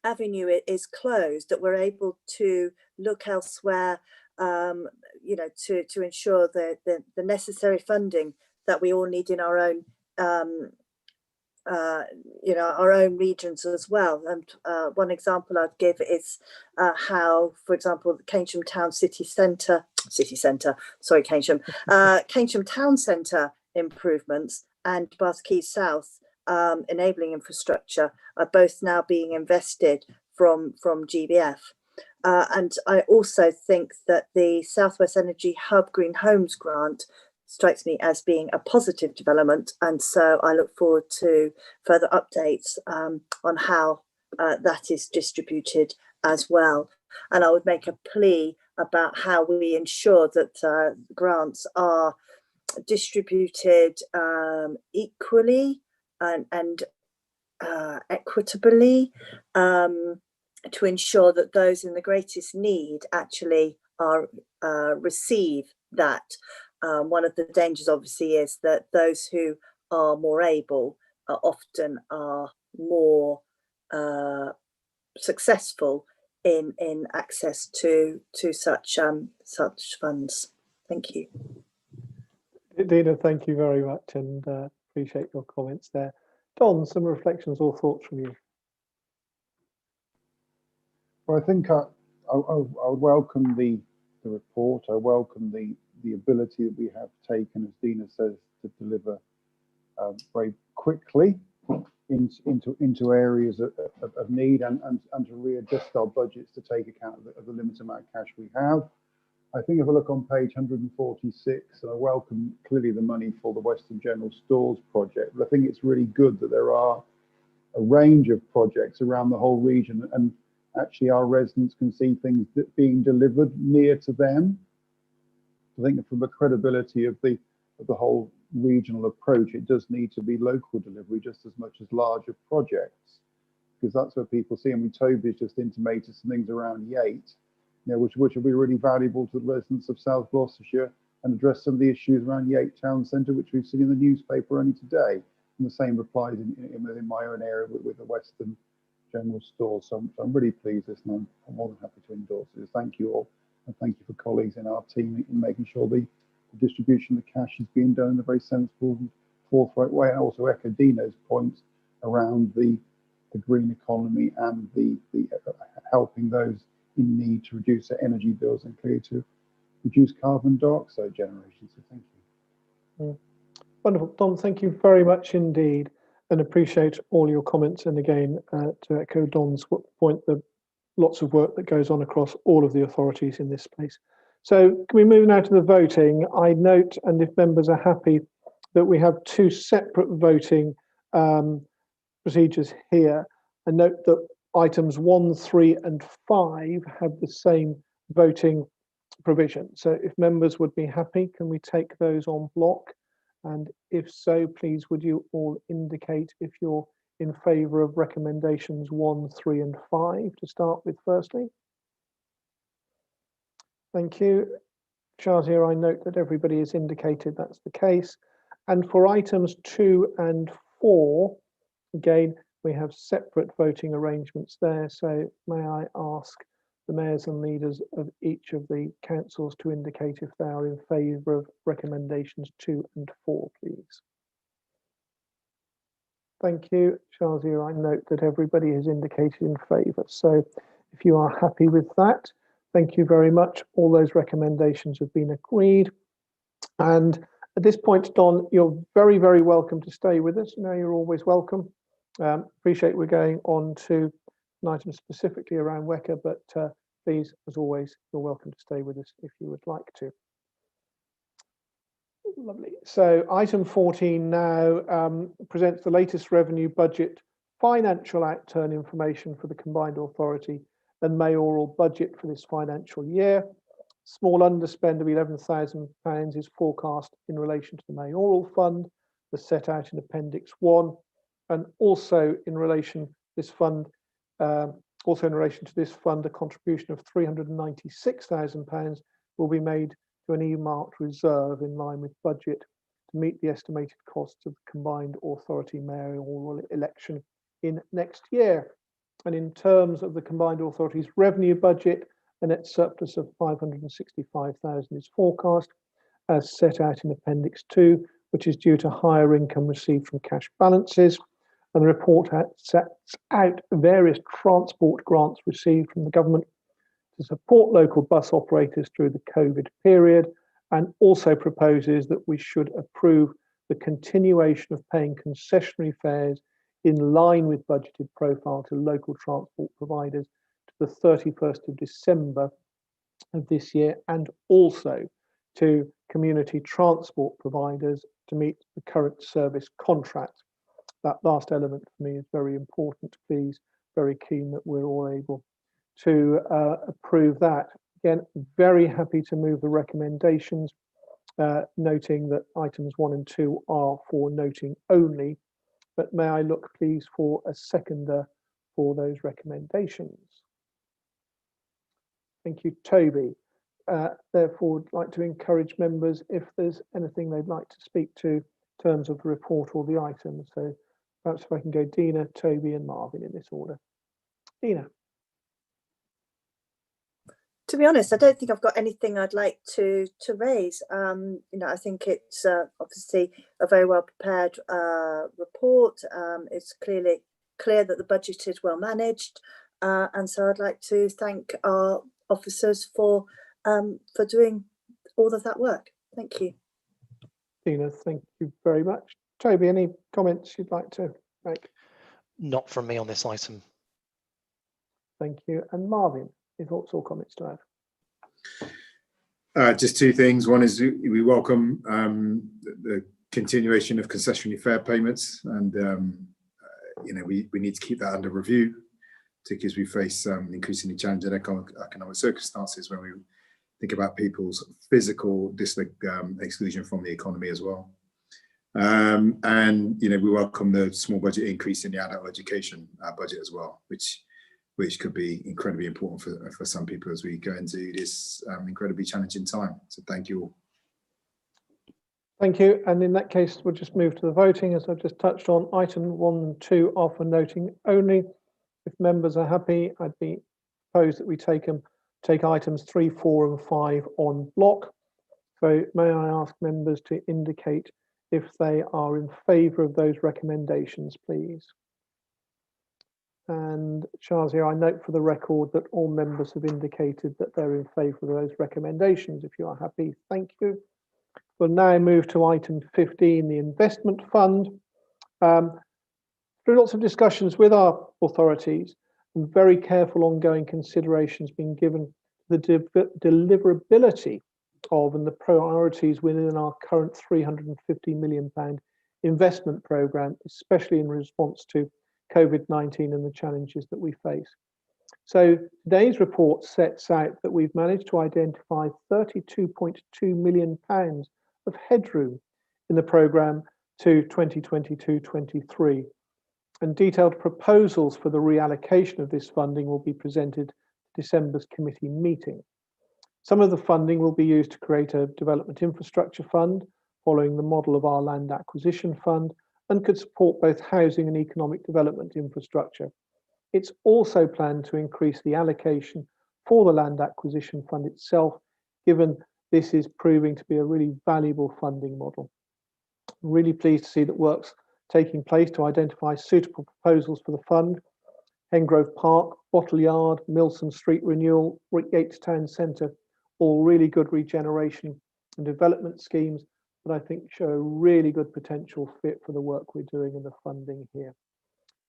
avenue is closed, that we're able to look elsewhere, you know, to ensure the necessary funding that we all need in our own, you know, our own regions as well. And one example I'd give is how, for example, the Keynsham Town Keynsham Town Centre improvements and Bath Quay South enabling infrastructure are both now being invested from GBF. And I also think that the Southwest Energy Hub Green Homes grant strikes me as being a positive development, and so I look forward to further updates on how that is distributed as well. And I would make a plea about how we ensure that grants are distributed equally and equitably, to ensure that those in the greatest need actually are receive that. One of the dangers obviously is that those who are more able often are more successful in access to such funds. Thank you. Dina, thank you very much, and appreciate your comments there. Don, some reflections or thoughts from you? Well, I think I would welcome the the report. I welcome the ability that we have taken, as Dina says, to deliver very quickly into areas of need and to readjust our budgets to take account of the limited amount of cash we have. I think if I look on page 146, I welcome clearly the money for the Western General Stores project, but I think it's really good that there are a range of projects around the whole region, and actually our residents can see things being delivered near to them. I think from the credibility of the whole regional approach, it does need to be local delivery just as much as larger projects, because that's what people see. I mean, Toby's just intimated some things around Yate, which will be really valuable to the residents of South Gloucestershire, and address some of the issues around Yate Town Centre, which we've seen in the newspaper only today. And the same applies in my own area with the Western General Stores. So I'm really pleased with this, and I'm more than happy to endorse it. Thank you all, and thank you for colleagues in our team in making sure the distribution of cash is being done in a very sensible and forthright way. And also echo Dino's points around the green economy and the helping those in need to reduce their energy bills and clearly to reduce carbon dioxide generation. So thank you. Wonderful, Don. Thank you very much indeed, and appreciate all your comments. And again, to echo Don's point, the lots of work that goes on across all of the authorities in this space. So can we move now to the voting? I note, and if members are happy, that we have two separate voting procedures here. I note that items 1, 3 and 5 have the same voting provision. So if members would be happy, can we take those on block? And if so, please would you all indicate if you're in favour of recommendations 1, 3 and 5 to start with firstly. Thank you. Shazia, I note that everybody has indicated that's the case. And for items 2 and 4, again, we have separate voting arrangements there. So may I ask the mayors and leaders of each of the councils to indicate if they are in favour of recommendations 2 and 4, please. Thank you. Shazia, I note that everybody has indicated in favour. So if you are happy with that, thank you very much. All those recommendations have been agreed. And at this point, Don, you're very, very welcome to stay with us. You know, you're always welcome. Appreciate we're going on to an item specifically around WECA, but please, as always, you're welcome to stay with us if you would like to. Lovely. So item 14 now presents the latest revenue budget financial outturn information for the combined authority and mayoral budget for this financial year. Small underspend of £11,000 is forecast in relation to the mayoral fund, as set out in Appendix 1, and also in relation to this fund, a contribution of £396,000 will be made to an earmarked reserve in line with budget to meet the estimated costs of the combined authority mayoral election in next year. And in terms of the combined authority's revenue budget, a net surplus of £565,000 is forecast, as set out in Appendix 2, which is due to higher income received from cash balances. And the report sets out various transport grants received from the government to support local bus operators through the COVID period, and also proposes that we should approve the continuation of paying concessionary fares in line with budgeted profile to local transport providers to the 31st of December of this year, and also to community transport providers to meet the current service contract. That last element for me is very important, please. Very keen that we're all able to approve that. Again, very happy to move the recommendations, noting that items 1 and 2 are for noting only, but may I look please for a seconder for those recommendations? Thank you, Toby. Therefore, I'd like to encourage members if there's anything they'd like to speak to in terms of the report or the items. So perhaps if I can go Dina, Toby and Marvin in this order. Dina. To be honest, I don't think I've got anything I'd like to raise. You know, I think it's obviously a very well prepared report. It's clear that the budget is well managed, and so I'd like to thank our officers for for doing all of that work. Thank you. Tina, thank you very much. Toby, any comments you'd like to make? Not from me on this item. Thank you. And Marvin, any thoughts or comments to add? Just two things. One is we welcome the continuation of concessionary fare payments, and we need to keep that under review, particularly as we face increasingly challenging economic circumstances when we think about people's physical exclusion from the economy as well. And we welcome the small budget increase in the adult education budget as well, which could be incredibly important for some people as we go into this incredibly challenging time. So thank you all. Thank you. And in that case, we'll just move to the voting. As I've just touched on, item 1 and 2 are for noting only. If members are happy, I'd propose that we take items 3, 4 and 5 on block. So may I ask members to indicate if they are in favour of those recommendations, please. And Shazia, I note for the record that all members have indicated that they're in favour of those recommendations. If you are happy, thank you. We'll now move to item 15, the investment fund. Through lots of discussions with our authorities and very careful ongoing considerations being given to the deliverability of and the priorities within our current £350 million investment programme, especially in response to COVID-19 and the challenges that we face. So today's report sets out that we've managed to identify £32.2 million of headroom in the programme to 2022-23, and detailed proposals for the reallocation of this funding will be presented at December's committee meeting. Some of the funding will be used to create a development infrastructure fund following the model of our land acquisition fund, and could support both housing and economic development infrastructure. It's also planned to increase the allocation for the land acquisition fund itself, given this is proving to be a really valuable funding model. I'm really pleased to see that work's taking place to identify suitable proposals for the fund. Hengrove Park, Bottle Yard, Milson Street Renewal, Yates Town Centre, all really good regeneration and development schemes that I think show a really good potential fit for the work we're doing in the funding here.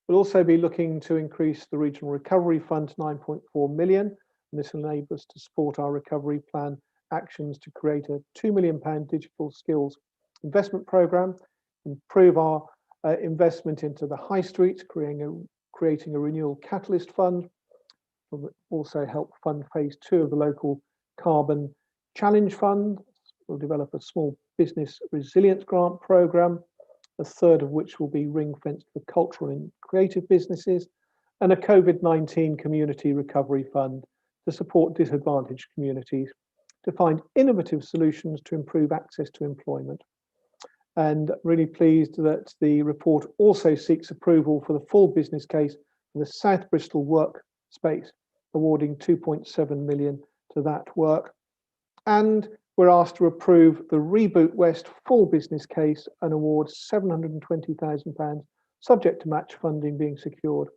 We'll also be looking to increase the Regional Recovery Fund to £9.4 million, and this will enable us to support our recovery plan actions to create a £2 million digital skills investment programme, improve our investment into the high streets, creating a renewal catalyst fund. Will also help fund phase 2 of the local carbon challenge fund. We'll develop a small business resilience grant programme, a third of which will be ring-fenced for cultural and creative businesses, and a COVID-19 community recovery fund to support disadvantaged communities to find innovative solutions to improve access to employment. And really pleased that the report also seeks approval for the full business case for the South Bristol workspace, awarding £2.7 million to that work. And we're asked to approve the Reboot West full business case and award £720,000, subject to match funding being secured.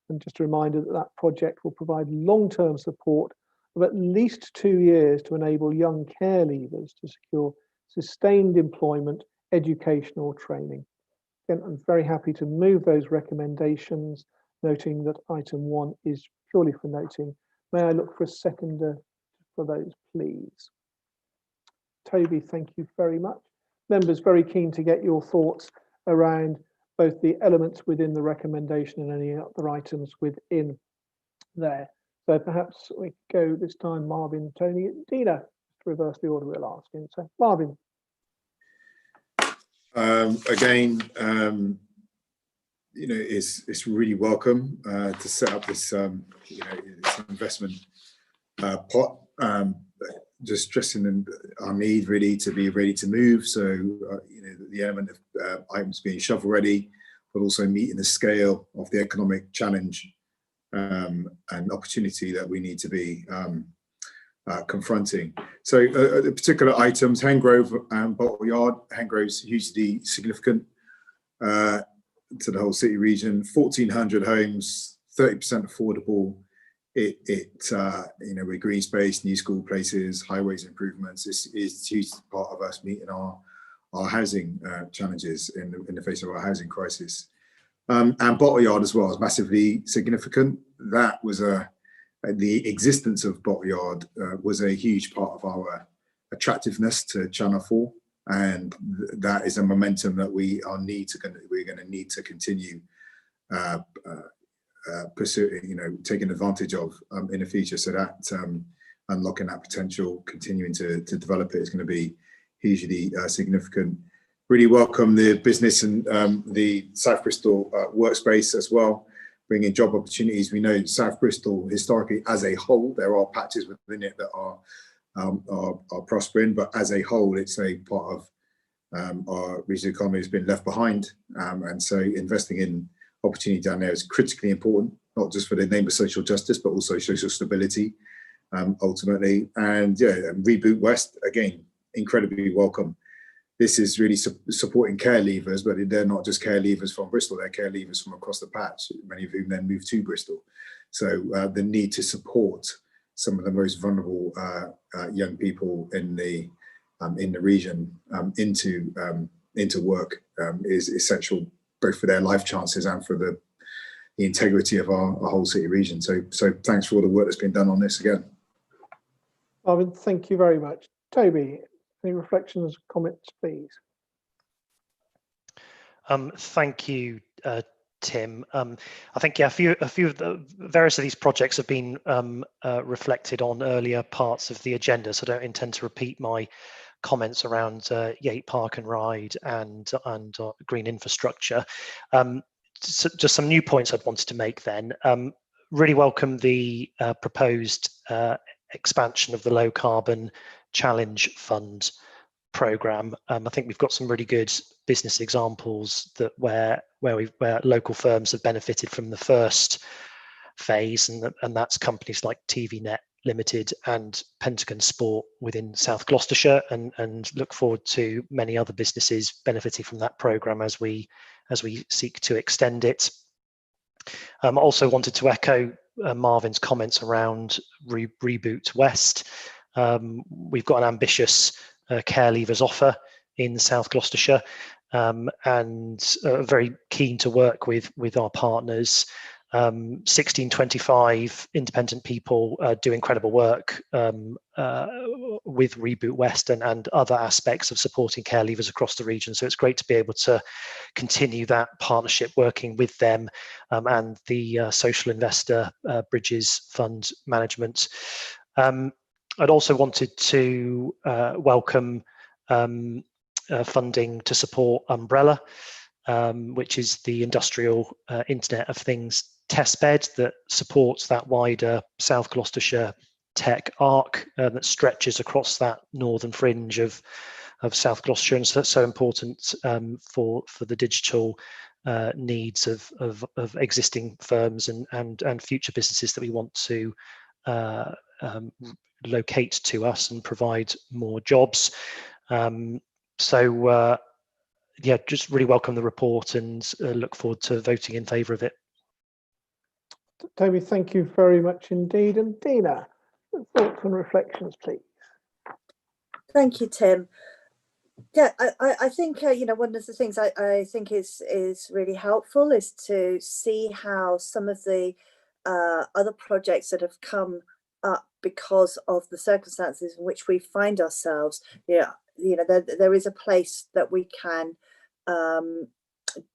And just a reminder that that project will provide long-term support of at least 2 years to enable young care leavers to secure sustained employment, education or training. Again, I'm very happy to move those recommendations, noting that item 1 is purely for noting. May I look for a seconder for those, please? Toby, thank you very much. Members, very keen to get your thoughts around both the elements within the recommendation and any other items within there. So perhaps we go this time, Marvin, Tony, Dina, to reverse the order we're asking. So Marvin. Again, it's really welcome to set up this, this investment pot. Just stressing our need really to be ready to move. So, the element of items being shovel ready, but also meeting the scale of the economic challenge and opportunity that we need to be confronting. So the particular items, Hengrove and Bottle Yard. Hengrove's hugely significant to the whole city region, 1,400 homes, 30% affordable with green space, new school places, highways improvements, is a huge part of us meeting our housing challenges in the face of our housing crisis. And Bottle Yard as well is massively significant. That was the existence of Bottle Yard was a huge part of our attractiveness to Channel 4, and that is a momentum that we're going to need to continue pursuing, taking advantage of in the future. So that unlocking that potential, continuing to develop it, is going to be hugely significant. Really welcome the business and the South Bristol workspace as well, bringing job opportunities. We know South Bristol historically as a whole, there are patches within it that are prospering, but as a whole, it's a part of our regional economy has been left behind, and so investing in opportunity down there is critically important, not just for the name of social justice, but also social stability, ultimately. And yeah, Reboot West, again, incredibly welcome. This is really supporting care leavers, but they're not just care leavers from Bristol, they're care leavers from across the patch, many of whom then move to Bristol. So the need to support some of the most vulnerable young people in the region into work is essential, both for their life chances and for the integrity of our whole city region. So thanks for all the work that's been done on this again. Marvin, thank you very much. Toby, any reflections, comments, please? Thank you, Tim. I think a few of the various of these projects have been reflected on earlier parts of the agenda, so I don't intend to repeat my comments around Yate Park and Ride and green infrastructure. So just some new points I'd wanted to make then. Really welcome the proposed expansion of the low carbon challenge fund program. I think we've got some really good business examples that where local firms have benefited from the first phase, and that's companies like TVNet Limited and Pentagon Sport within South Gloucestershire, and look forward to many other businesses benefiting from that program as we seek to extend it. I also wanted to echo Marvin's comments around Reboot West. We've got an ambitious care leavers offer in South Gloucestershire, and very keen to work with our partners. 1625 independent people do incredible work with Reboot West and other aspects of supporting care leavers across the region. So it's great to be able to continue that partnership, working with them and the Social Investor Bridges Fund Management. I'd also wanted to welcome funding to support Umbrella, which is the industrial Internet of Things testbed that supports that wider South Gloucestershire tech arc that stretches across that northern fringe of South Gloucestershire, and so important for the digital needs of existing firms and future businesses that we want to locate to us and provide more jobs. Yeah, just really welcome the report and look forward to voting in favour of it. Toby, thank you very much indeed. And Dina, thoughts and reflections, please. Thank you, Tim. Yeah, I think one of the things I think is really helpful is to see how some of the other projects that have come up because of the circumstances in which we find ourselves, there is a place that we can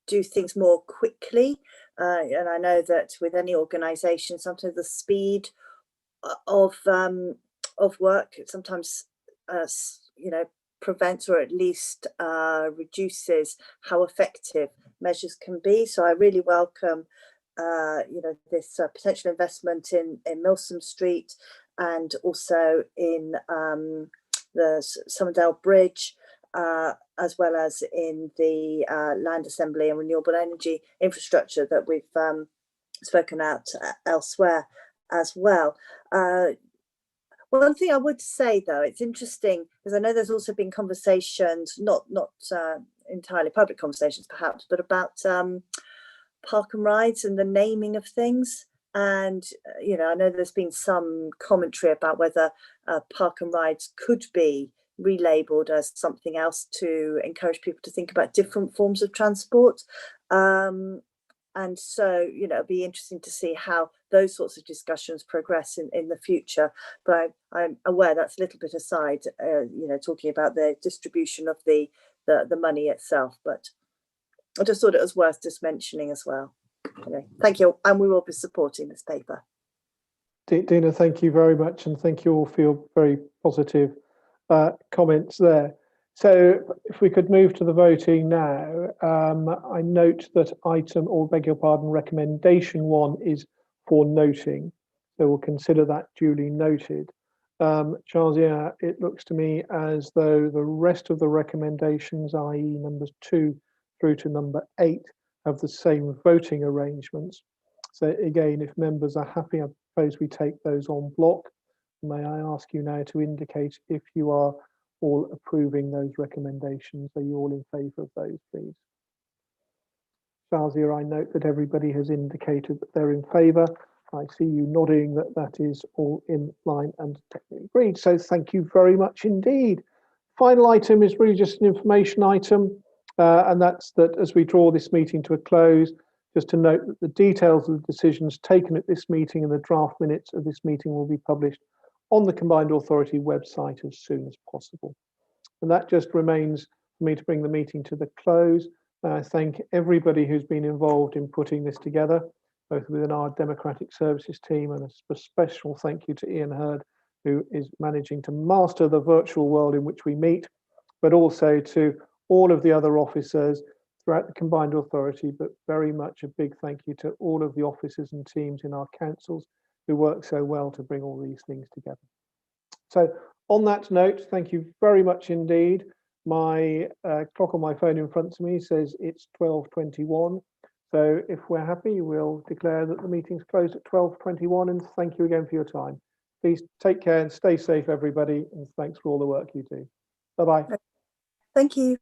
do things more quickly, and I know that with any organisation, sometimes the speed of work sometimes prevents or at least reduces how effective measures can be. So I really welcome this potential investment in Milsom Street and also in the Somerdale Bridge, as well as in the land assembly and renewable energy infrastructure that we've spoken out elsewhere as well. One thing I would say, though, it's interesting because I know there's also been conversations, not entirely public conversations perhaps, but about park and rides and the naming of things. And, you know, I know there's been some commentary about whether park and rides could be relabeled as something else to encourage people to think about different forms of transport. And so, you know, it'll be interesting to see how those sorts of discussions progress in the future. But I'm aware that's a little bit aside, you know, talking about the distribution of the money itself. But I just thought it was worth just mentioning as well. Anyway, thank you, and we will be supporting this paper. Dina, thank you very much, and thank you all for your very positive comments there. So if we could move to the voting now, I note that item, or beg your pardon, recommendation 1 is for noting. So we'll consider that duly noted. Charles, yeah, it looks to me as though the rest of the recommendations, i.e. numbers 2 through to number 8, have the same voting arrangements. So again, if members are happy, I propose we take those en bloc. May I ask you now to indicate if you are all approving those recommendations? Are you all in favour of those, please? Charles, here I note that everybody has indicated that they're in favour. I see you nodding that that is all in line and technically agreed. So thank you very much indeed. Final item is really just an information item, and that's that as we draw this meeting to a close, just to note that the details of the decisions taken at this meeting and the draft minutes of this meeting will be published on the Combined Authority website as soon as possible. And that just remains for me to bring the meeting to the close. I thank everybody who's been involved in putting this together, both within our Democratic Services team, and a special thank you to Ian Hurd, who is managing to master the virtual world in which we meet, but also to all of the other officers throughout the Combined Authority, but very much a big thank you to all of the officers and teams in our councils who work so well to bring all these things together. So on that note, thank you very much indeed. My clock on my phone in front of me says it's 12:21. So if we're happy, we'll declare that the meeting's closed at 12:21, and thank you again for your time. Please take care and stay safe, everybody, and thanks for all the work you do. Bye-bye. Thank you.